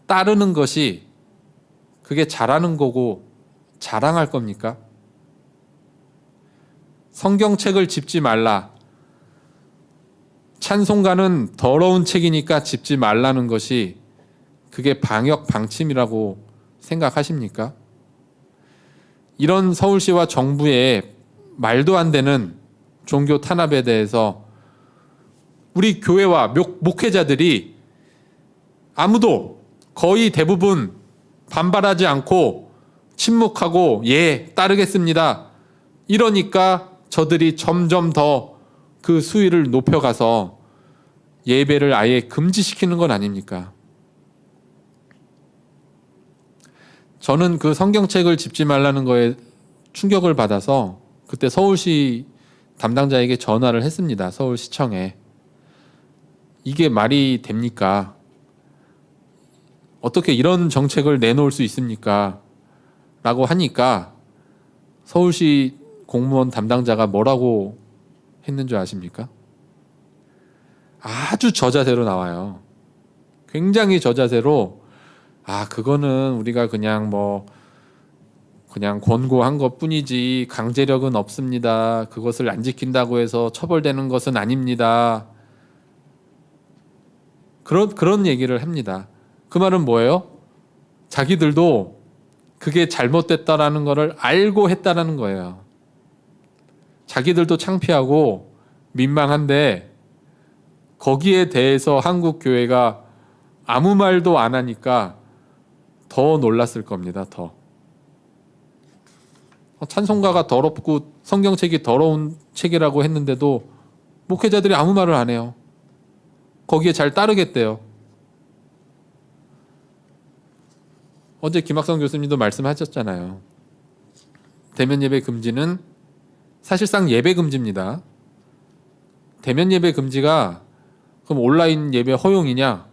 Speaker 2: 따르는 것이 그게 잘하는 거고 자랑할 겁니까? 성경책을 짚지 말라. 찬송가는 더러운 책이니까 짚지 말라는 것이 그게 방역 방침이라고 생각하십니까? 이런 서울시와 정부의 말도 안 되는 종교 탄압에 대해서 우리 교회와 목회자들이 아무도 거의 대부분 반발하지 않고 침묵하고 예, 따르겠습니다. 이러니까 저들이 점점 더 그 수위를 높여가서 예배를 아예 금지시키는 건 아닙니까? 저는 그 성경책을 짚지 말라는 거에 충격을 받아서 그때 서울시 담당자에게 전화를 했습니다. 서울시청에. 이게 말이 됩니까? 어떻게 이런 정책을 내놓을 수 있습니까? 라고 하니까 서울시 공무원 담당자가 뭐라고 했는 줄 아십니까? 아주 저자세로 나와요. 굉장히 저자세로 그거는 우리가 그냥 권고한 것 뿐이지 강제력은 없습니다. 그것을 안 지킨다고 해서 처벌되는 것은 아닙니다. 그런 얘기를 합니다. 그 말은 뭐예요? 자기들도 그게 잘못됐다라는 것을 알고 했다라는 거예요. 자기들도 창피하고 민망한데 거기에 대해서 한국 교회가 아무 말도 안 하니까 더 놀랐을 겁니다. 더. 찬송가가 더럽고 성경책이 더러운 책이라고 했는데도 목회자들이 아무 말을 안 해요. 거기에 잘 따르겠대요. 어제 김학성 교수님도 말씀하셨잖아요. 대면 예배 금지는 사실상 예배 금지입니다. 대면 예배 금지가 그럼 온라인 예배 허용이냐?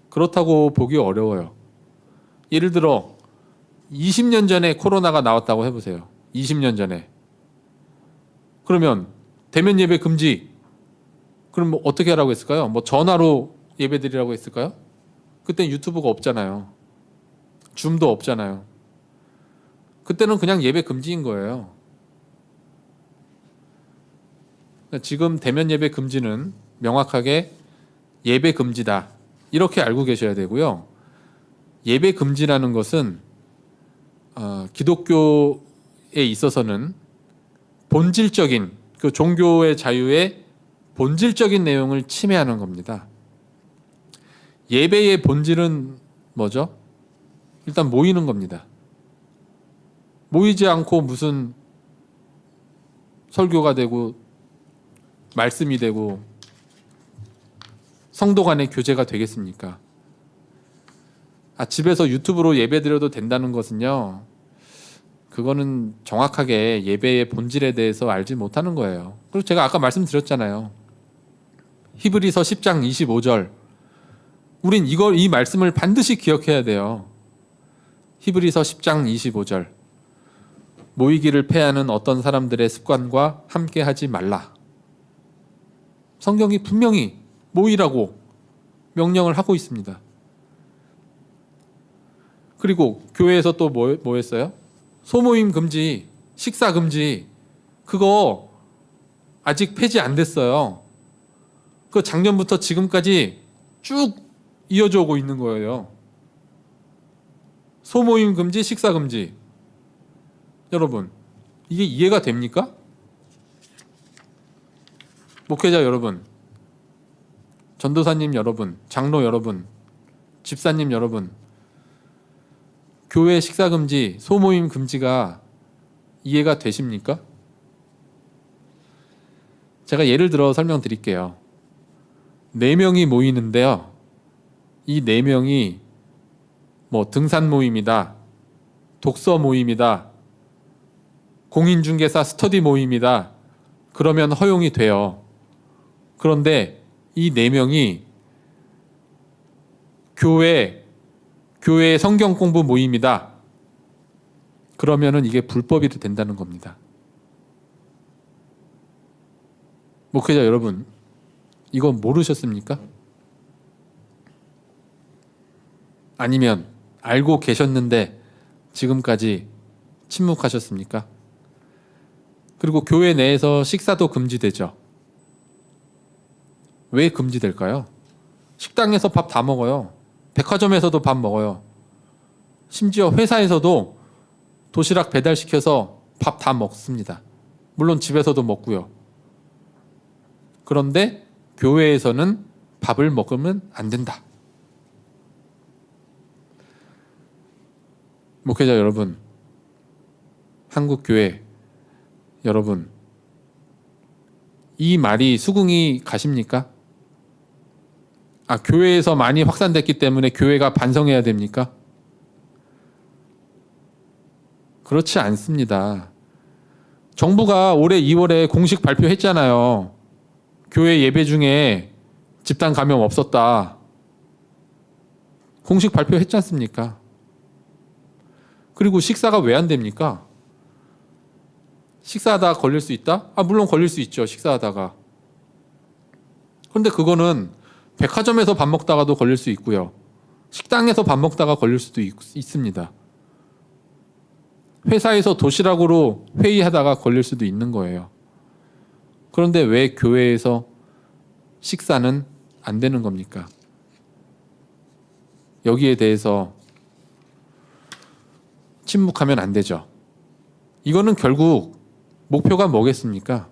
Speaker 2: 그렇다고 보기 어려워요. 예를 들어 20년 전에 코로나가 나왔다고 해보세요. 20년 전에. 그러면 대면 예배 금지. 그럼 뭐 어떻게 하라고 했을까요? 뭐 전화로 예배 드리라고 했을까요? 그땐 유튜브가 없잖아요. 줌도 없잖아요. 그때는 그냥 예배 금지인 거예요. 지금 대면 예배 금지는 명확하게 예배 금지다. 이렇게 알고 계셔야 되고요. 예배 금지라는 것은 기독교에 있어서는 본질적인 그 종교의 자유의 본질적인 내용을 침해하는 겁니다. 예배의 본질은 뭐죠? 일단 모이는 겁니다. 모이지 않고 무슨 설교가 되고 말씀이 되고 성도 간의 교제가 되겠습니까? 집에서 유튜브로 예배 드려도 된다는 것은요, 그거는 정확하게 예배의 본질에 대해서 알지 못하는 거예요. 그리고 제가 아까 말씀드렸잖아요. 히브리서 10장 25절. 우린 이 말씀을 반드시 기억해야 돼요. 히브리서 10장 25절. 모이기를 패하는 어떤 사람들의 습관과 함께 하지 말라. 성경이 분명히 모이라고 명령을 하고 있습니다. 그리고 교회에서 또 뭐 했어요? 소모임 금지, 식사 금지, 그거 아직 폐지 안 됐어요. 그 작년부터 지금까지 쭉 이어져 오고 있는 거예요. 소모임 금지, 식사 금지. 여러분, 이게 이해가 됩니까? 목회자 여러분, 전도사님 여러분, 장로 여러분, 집사님 여러분, 교회 식사 금지, 소모임 금지가 이해가 되십니까? 제가 예를 들어 설명드릴게요. 4명이 모이는데요. 이 4명이 뭐 등산 모임이다, 독서 모임이다, 공인중개사 스터디 모임이다. 그러면 허용이 돼요. 그런데 이 4명이 교회 성경 공부 모임이다. 그러면은 이게 불법이 된다는 겁니다. 목회자 여러분, 이거 모르셨습니까? 아니면 알고 계셨는데 지금까지 침묵하셨습니까? 그리고 교회 내에서 식사도 금지되죠. 왜 금지될까요? 식당에서 밥 다 먹어요. 백화점에서도 밥 먹어요. 심지어 회사에서도 도시락 배달시켜서 밥 다 먹습니다. 물론 집에서도 먹고요. 그런데 교회에서는 밥을 먹으면 안 된다. 목회자 여러분, 한국교회 여러분, 이 말이 수긍이 가십니까? 교회에서 많이 확산됐기 때문에 교회가 반성해야 됩니까? 그렇지 않습니다. 정부가 올해 2월에 공식 발표했잖아요. 교회 예배 중에 집단 감염 없었다. 공식 발표했지 않습니까? 그리고 식사가 왜 안 됩니까? 식사하다가 걸릴 수 있다? 물론 걸릴 수 있죠. 식사하다가. 그런데 그거는 백화점에서 밥 먹다가도 걸릴 수 있고요. 식당에서 밥 먹다가 걸릴 수도 있습니다. 회사에서 도시락으로 회의하다가 걸릴 수도 있는 거예요. 그런데 왜 교회에서 식사는 안 되는 겁니까? 여기에 대해서 침묵하면 안 되죠. 이거는 결국 목표가 뭐겠습니까?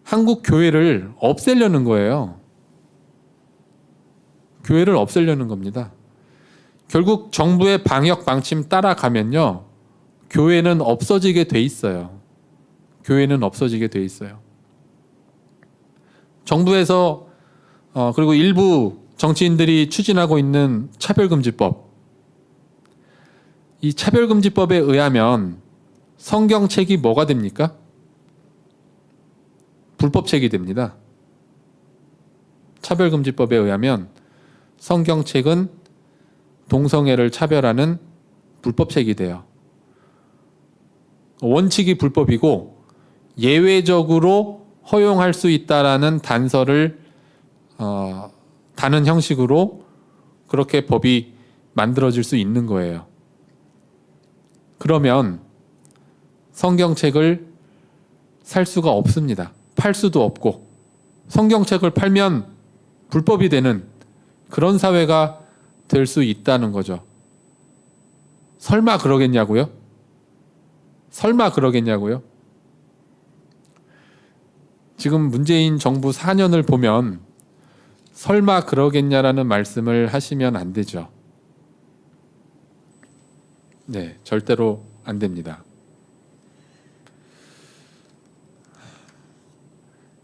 Speaker 2: 한국 교회를 없애려는 거예요. 교회를 없애려는 겁니다. 결국 정부의 방역 방침 따라가면요, 교회는 없어지게 돼 있어요. 교회는 없어지게 돼 있어요. 정부에서 그리고 일부 정치인들이 추진하고 있는 차별금지법, 이 차별금지법에 의하면 성경책이 뭐가 됩니까? 불법책이 됩니다. 차별금지법에 의하면 성경책은 동성애를 차별하는 불법책이 돼요. 원칙이 불법이고 예외적으로 허용할 수 있다라는 단서를 다는 형식으로 그렇게 법이 만들어질 수 있는 거예요. 그러면 성경책을 살 수가 없습니다. 팔 수도 없고, 성경책을 팔면 불법이 되는 그런 사회가 될 수 있다는 거죠. 설마 그러겠냐고요? 설마 그러겠냐고요? 지금 문재인 정부 4년을 보면 설마 그러겠냐라는 말씀을 하시면 안 되죠. 네, 절대로 안 됩니다.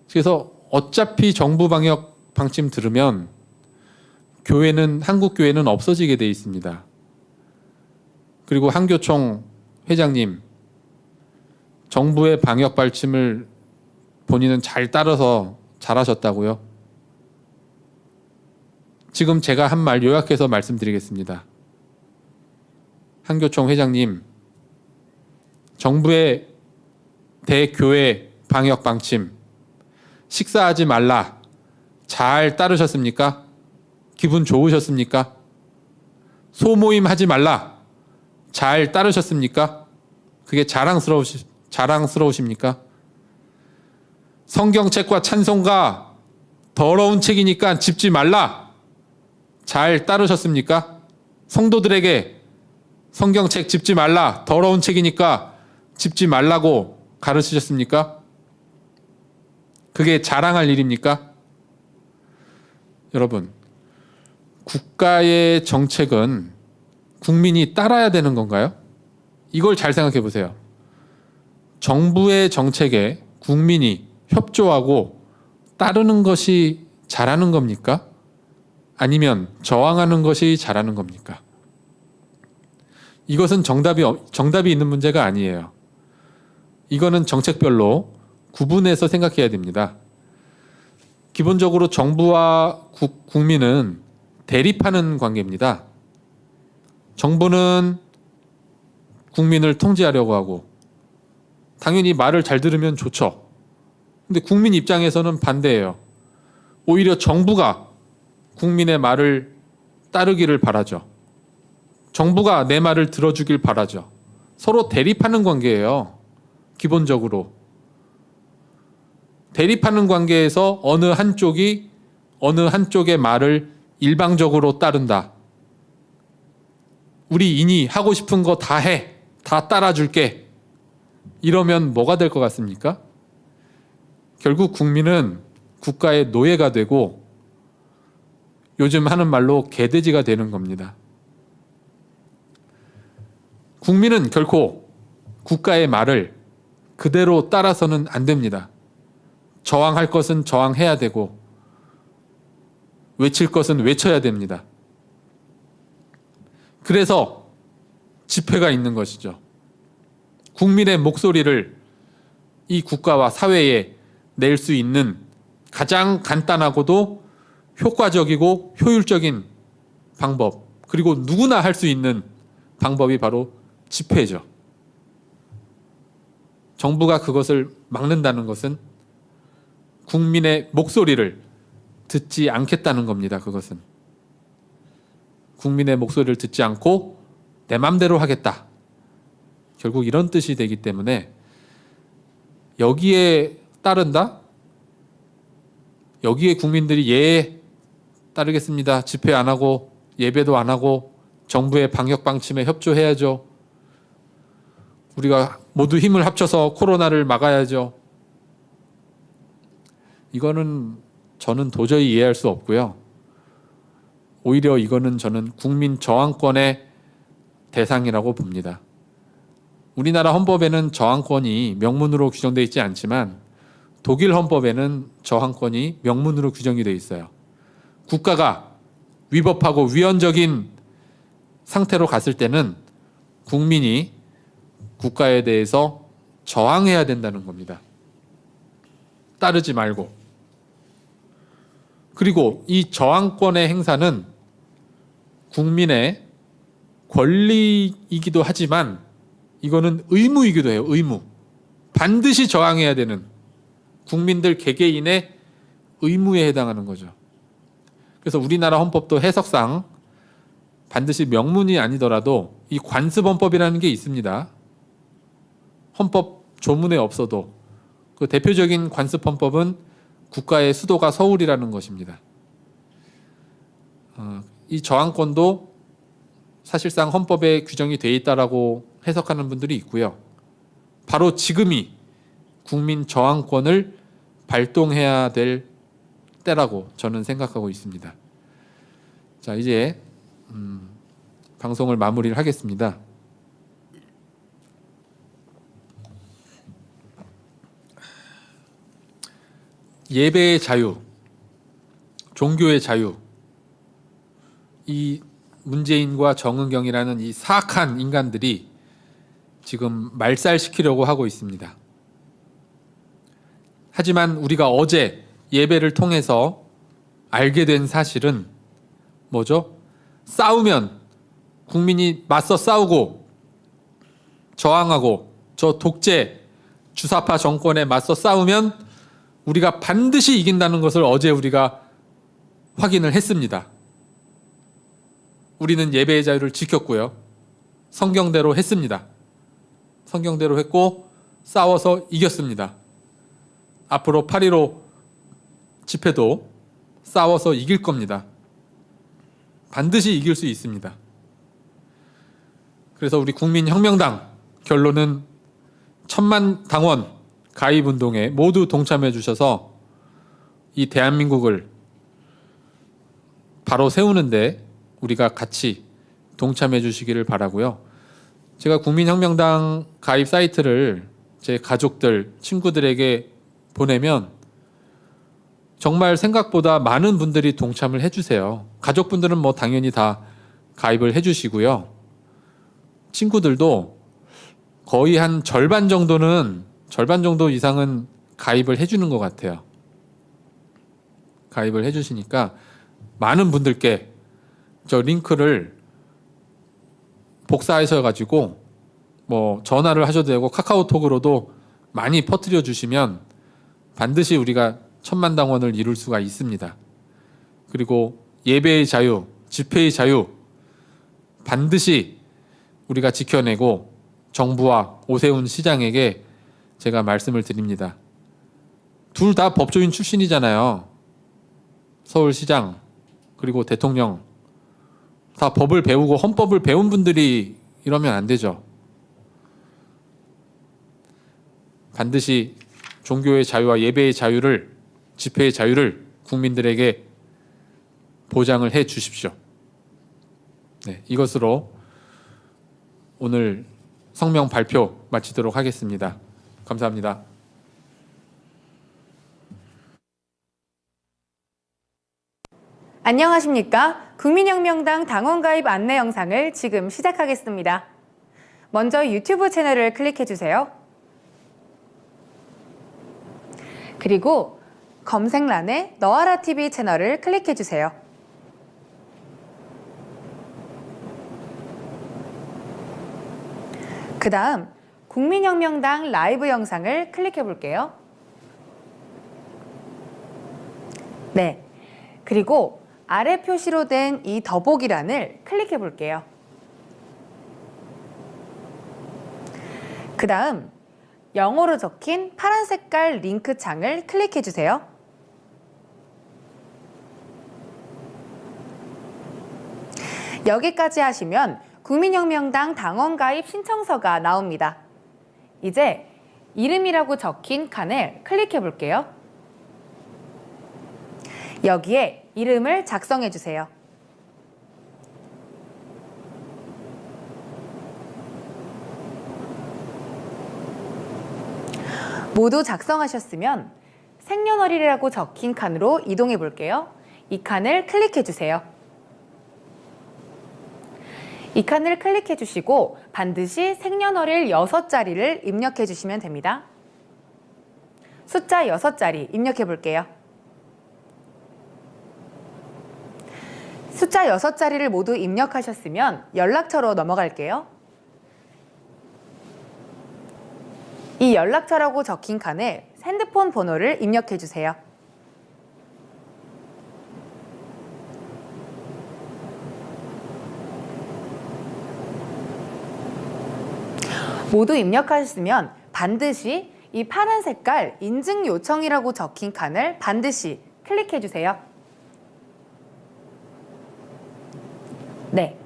Speaker 2: 그래서 어차피 정부 방역 방침 들으면 한국 교회는 없어지게 돼 있습니다. 그리고 한교총 회장님, 정부의 방역 방침을 본인은 잘 따라서 잘하셨다고요? 지금 제가 한 말 요약해서 말씀드리겠습니다. 한교총 회장님, 정부의 대교회 방역 방침, 식사하지 말라, 잘 따르셨습니까? 기분 좋으셨습니까? 소모임 하지 말라. 잘 따르셨습니까? 그게 자랑스러우십니까? 성경책과 찬송가 더러운 책이니까 집지 말라. 잘 따르셨습니까? 성도들에게 성경책 집지 말라. 더러운 책이니까 집지 말라고 가르치셨습니까? 그게 자랑할 일입니까? 여러분, 국가의 정책은 국민이 따라야 되는 건가요? 이걸 잘 생각해 보세요. 정부의 정책에 국민이 협조하고 따르는 것이 잘하는 겁니까? 아니면 저항하는 것이 잘하는 겁니까? 이것은 정답이 있는 문제가 아니에요. 이거는 정책별로 구분해서 생각해야 됩니다. 기본적으로 정부와 국민은 대립하는 관계입니다. 정부는 국민을 통제하려고 하고 당연히 말을 잘 들으면 좋죠. 근데 국민 입장에서는 반대예요. 오히려 정부가 국민의 말을 따르기를 바라죠. 정부가 내 말을 들어주길 바라죠. 서로 대립하는 관계예요. 기본적으로. 대립하는 관계에서 어느 한쪽의 말을 일방적으로 따른다. 우리 인이 하고 싶은 거 다 해. 다 따라줄게. 이러면 뭐가 될 것 같습니까? 결국 국민은 국가의 노예가 되고 요즘 하는 말로 개돼지가 되는 겁니다. 국민은 결코 국가의 말을 그대로 따라서는 안 됩니다. 저항할 것은 저항해야 되고 외칠 것은 외쳐야 됩니다. 그래서 집회가 있는 것이죠. 국민의 목소리를 이 국가와 사회에 낼 수 있는 가장 간단하고도 효과적이고 효율적인 방법, 그리고 누구나 할 수 있는 방법이 바로 집회죠. 정부가 그것을 막는다는 것은 국민의 목소리를 듣지 않겠다는 겁니다. 그것은 국민의 목소리를 듣지 않고 내 맘대로 하겠다. 결국 이런 뜻이 되기 때문에 여기에 따른다? 여기에 국민들이 예 따르겠습니다. 집회 안 하고 예배도 안 하고 정부의 방역 방침에 협조해야죠. 우리가 모두 힘을 합쳐서 코로나를 막아야죠. 이거는 저는 도저히 이해할 수 없고요. 오히려 이거는 저는 국민 저항권의 대상이라고 봅니다. 우리나라 헌법에는 저항권이 명문으로 규정되어 있지 않지만 독일 헌법에는 저항권이 명문으로 규정이 되어 있어요. 국가가 위법하고 위헌적인 상태로 갔을 때는 국민이 국가에 대해서 저항해야 된다는 겁니다. 따르지 말고. 그리고 이 저항권의 행사는 국민의 권리이기도 하지만 이거는 의무이기도 해요. 의무. 반드시 저항해야 되는 국민들 개개인의 의무에 해당하는 거죠. 그래서 우리나라 헌법도 해석상 반드시 명문이 아니더라도 이 관습헌법이라는 게 있습니다. 헌법 조문에 없어도 그 대표적인 관습헌법은 국가의 수도가 서울이라는 것입니다. 이 저항권도 사실상 헌법에 규정이 되어 있다라고 해석하는 분들이 있고요. 바로 지금이 국민 저항권을 발동해야 될 때라고 저는 생각하고 있습니다. 자, 이제 방송을 마무리를 하겠습니다. 예배의 자유, 종교의 자유, 이 문재인과 정은경이라는 이 사악한 인간들이 지금 말살시키려고 하고 있습니다. 하지만 우리가 어제 예배를 통해서 알게 된 사실은 뭐죠? 싸우면 국민이 맞서 싸우고 저항하고 저 독재 주사파 정권에 맞서 싸우면 우리가 반드시 이긴다는 것을 어제 우리가 확인을 했습니다. 우리는 예배의 자유를 지켰고요. 성경대로 했습니다. 성경대로 했고 싸워서 이겼습니다. 앞으로 8.15 집회도 싸워서 이길 겁니다. 반드시 이길 수 있습니다. 그래서 우리 국민혁명당 결론은 1000만 당원 가입운동에 모두 동참해 주셔서 이 대한민국을 바로 세우는데 우리가 같이 동참해 주시기를 바라고요. 제가 국민혁명당 가입 사이트를 제 가족들, 친구들에게 보내면 정말 생각보다 많은 분들이 동참을 해주세요. 가족분들은 뭐 당연히 다 가입을 해주시고요. 친구들도 거의 한 절반 정도 이상은 가입을 해주는 것 같아요. 가입을 해주시니까 많은 분들께 저 링크를 복사하셔가지고 뭐 전화를 하셔도 되고 카카오톡으로도 많이 퍼뜨려 주시면 반드시 우리가 1000만 당원을 이룰 수가 있습니다. 그리고 예배의 자유, 집회의 자유 반드시 우리가 지켜내고 정부와 오세훈 시장에게 제가 말씀을 드립니다. 둘 다 법조인 출신이잖아요. 서울시장 그리고 대통령 다 법을 배우고 헌법을 배운 분들이 이러면 안 되죠. 반드시 종교의 자유와 예배의 자유를, 집회의 자유를 국민들에게 보장을 해 주십시오. 네, 이것으로 오늘 성명 발표 마치도록 하겠습니다. 감사합니다.
Speaker 1: 안녕하십니까? 국민혁명당 당원가입 안내 영상을 지금 시작하겠습니다. 먼저 유튜브 채널을 클릭해주세요. 그리고 검색란에 너하라TV 채널을 클릭해주세요. 그 다음 국민혁명당 라이브 영상을 클릭해볼게요. 네, 그리고 아래 표시로 된 이 더보기란을 클릭해 볼게요. 그 다음 영어로 적힌 파란 색깔 링크 창을 클릭해 주세요. 여기까지 하시면 국민혁명당 당원가입 신청서가 나옵니다. 이제 이름이라고 적힌 칸을 클릭해 볼게요. 여기에 이름을 작성해 주세요. 모두 작성하셨으면 생년월일이라고 적힌 칸으로 이동해 볼게요. 이 칸을 클릭해 주세요. 이 칸을 클릭해 주시고 반드시 생년월일 6자리를 입력해 주시면 됩니다. 숫자 6자리 입력해 볼게요. 숫자 6자리를 모두 입력하셨으면 연락처로 넘어갈게요. 이 연락처라고 적힌 칸에 핸드폰 번호를 입력해 주세요. 모두 입력하셨으면 반드시 이 파란 색깔 인증 요청이라고 적힌 칸을 반드시 클릭해 주세요. 네,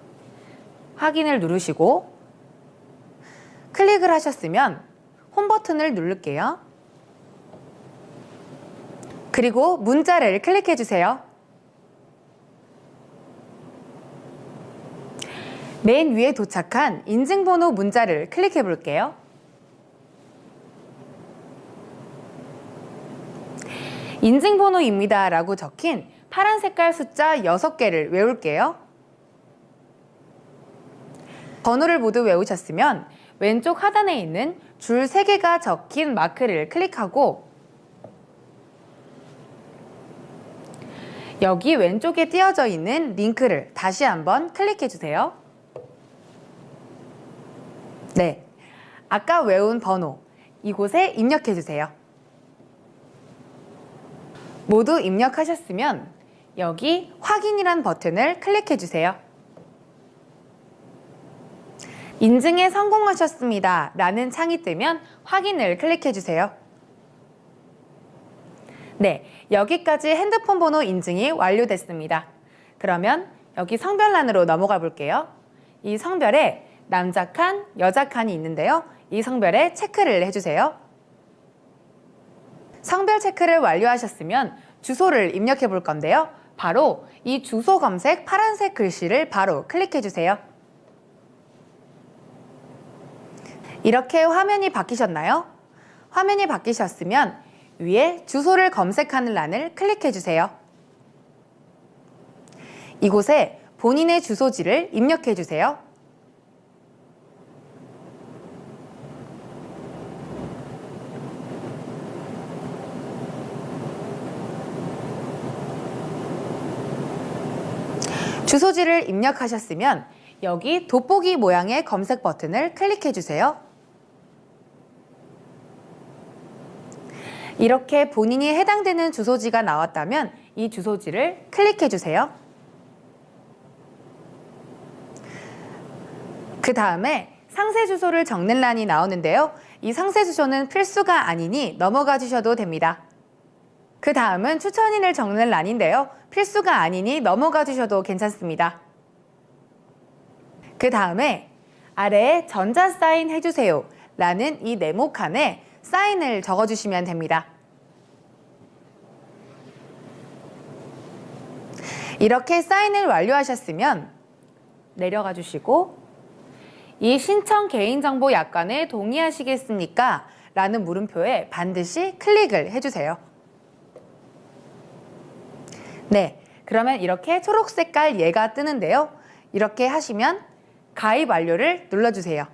Speaker 1: 확인을 누르시고 클릭을 하셨으면 홈 버튼을 누를게요. 그리고 문자를 클릭해 주세요. 맨 위에 도착한 인증번호 문자를 클릭해 볼게요. 인증번호입니다 라고 적힌 파란 색깔 숫자 6개를 외울게요. 번호를 모두 외우셨으면 왼쪽 하단에 있는 줄 3개가 적힌 마크를 클릭하고 여기 왼쪽에 띄어져 있는 링크를 다시 한번 클릭해 주세요. 네, 아까 외운 번호 이곳에 입력해 주세요. 모두 입력하셨으면 여기 확인이란 버튼을 클릭해 주세요. 인증에 성공하셨습니다 라는 창이 뜨면 확인을 클릭해 주세요. 네, 여기까지 핸드폰 번호 인증이 완료됐습니다. 그러면 여기 성별란으로 넘어가 볼게요. 이 성별에 남자 칸, 여자 칸이 있는데요. 이 성별에 체크를 해주세요. 성별 체크를 완료하셨으면 주소를 입력해 볼 건데요. 바로 이 주소 검색 파란색 글씨를 바로 클릭해 주세요. 이렇게 화면이 바뀌셨나요? 화면이 바뀌셨으면 위에 주소를 검색하는 란을 클릭해 주세요. 이곳에 본인의 주소지를 입력해 주세요. 주소지를 입력하셨으면 여기 돋보기 모양의 검색 버튼을 클릭해 주세요. 이렇게 본인이 해당되는 주소지가 나왔다면 이 주소지를 클릭해 주세요. 그 다음에 상세 주소를 적는 란이 나오는데요. 이 상세 주소는 필수가 아니니 넘어가 주셔도 됩니다. 그 다음은 추천인을 적는 란인데요. 필수가 아니니 넘어가 주셔도 괜찮습니다. 그 다음에 아래에 전자 사인 해주세요 라는 이 네모칸에 사인을 적어주시면 됩니다. 이렇게 사인을 완료하셨으면 내려가 주시고 이 신청 개인정보 약관에 동의하시겠습니까? 라는 물음표에 반드시 클릭을 해주세요. 네, 그러면 이렇게 초록 색깔 얘가 뜨는데요. 이렇게 하시면 가입 완료를 눌러주세요.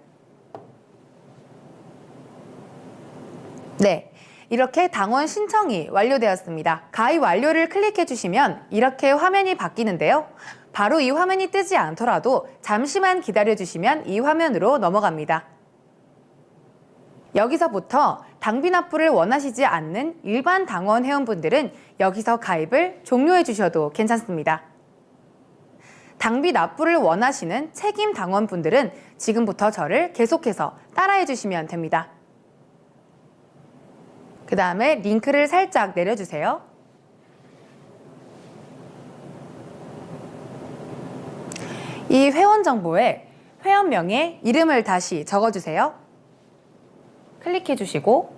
Speaker 1: 네, 이렇게 당원 신청이 완료되었습니다. 가입 완료를 클릭해 주시면 이렇게 화면이 바뀌는데요. 바로 이 화면이 뜨지 않더라도 잠시만 기다려 주시면 이 화면으로 넘어갑니다. 여기서부터 당비 납부를 원하시지 않는 일반 당원 회원분들은 여기서 가입을 종료해 주셔도 괜찮습니다. 당비 납부를 원하시는 책임 당원분들은 지금부터 저를 계속해서 따라해 주시면 됩니다. 그 다음에 링크를 살짝 내려주세요. 이 회원 정보에 회원명에 이름을 다시 적어주세요. 클릭해 주시고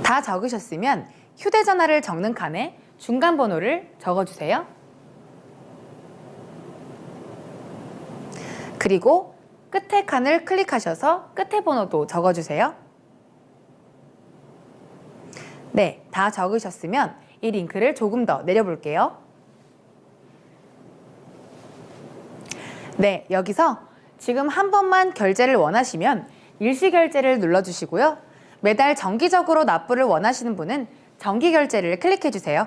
Speaker 1: 다 적으셨으면 휴대전화를 적는 칸에 중간 번호를 적어주세요. 그리고 끝에 칸을 클릭하셔서 끝에 번호도 적어주세요. 네, 다 적으셨으면 이 링크를 조금 더 내려볼게요. 네, 여기서 지금 한 번만 결제를 원하시면 일시결제를 눌러주시고요. 매달 정기적으로 납부를 원하시는 분은 정기결제를 클릭해주세요.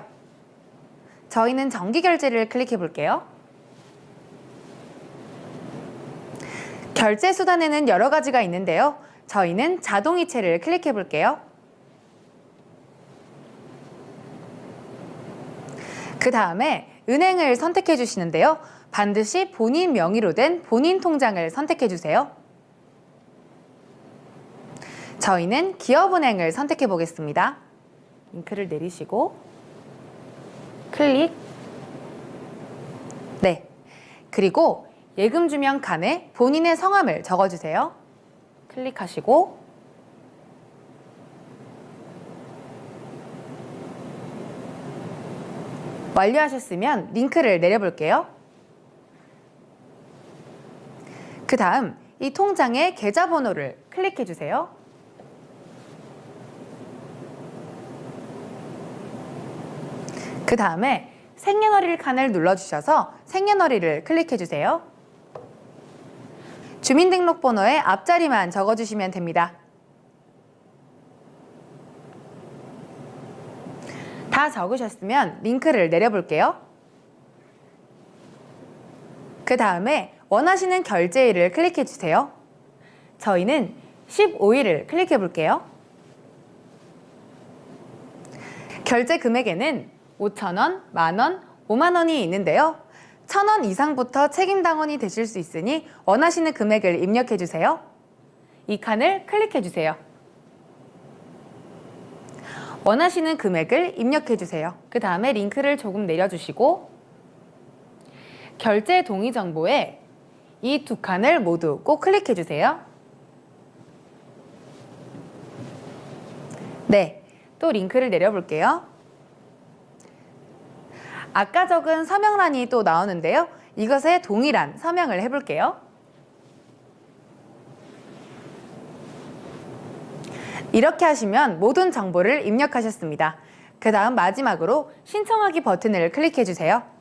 Speaker 1: 저희는 정기결제를 클릭해 볼게요. 결제 수단에는 여러 가지가 있는데요. 저희는 자동이체를 클릭해 볼게요. 그 다음에 은행을 선택해 주시는데요. 반드시 본인 명의로 된 본인 통장을 선택해 주세요. 저희는 기업은행을 선택해 보겠습니다. 링크를 내리시고 클릭. 네. 그리고 예금 주명 칸에 본인의 성함을 적어주세요. 클릭하시고 완료하셨으면 링크를 내려볼게요. 그 다음 이 통장의 계좌번호를 클릭해주세요. 그 다음에 생년월일 칸을 눌러주셔서 생년월일을 클릭해주세요. 주민등록번호의 앞자리만 적어주시면 됩니다. 다 적으셨으면 링크를 내려볼게요. 그 다음에 원하시는 결제일을 클릭해주세요. 저희는 15일을 클릭해 볼게요. 결제 금액에는 5,000원, 만원, 5만원이 있는데요. 1,000원 이상부터 책임당원이 되실 수 있으니 원하시는 금액을 입력해주세요. 이 칸을 클릭해주세요. 원하시는 금액을 입력해주세요. 그 다음에 링크를 조금 내려주시고 결제 동의 정보에 이 두 칸을 모두 꼭 클릭해주세요. 네, 또 링크를 내려볼게요. 아까 적은 서명란이 또 나오는데요. 이것에 동일한 서명을 해볼게요. 이렇게 하시면 모든 정보를 입력하셨습니다. 그 다음 마지막으로 신청하기 버튼을 클릭해주세요.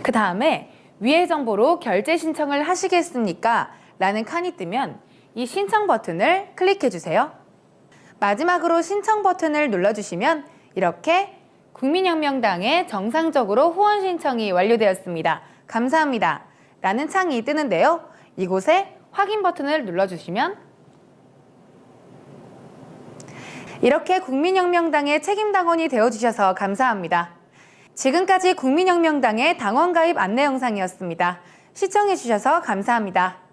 Speaker 1: 그 다음에 위의 정보로 결제 신청을 하시겠습니까? 라는 칸이 뜨면 이 신청 버튼을 클릭해주세요. 마지막으로 신청 버튼을 눌러주시면 이렇게 국민혁명당에 정상적으로 후원 신청이 완료되었습니다. 감사합니다. 라는 창이 뜨는데요. 이곳에 확인 버튼을 눌러주시면 이렇게 국민혁명당의 책임당원이 되어주셔서 감사합니다. 지금까지 국민혁명당의 당원 가입 안내 영상이었습니다. 시청해주셔서 감사합니다.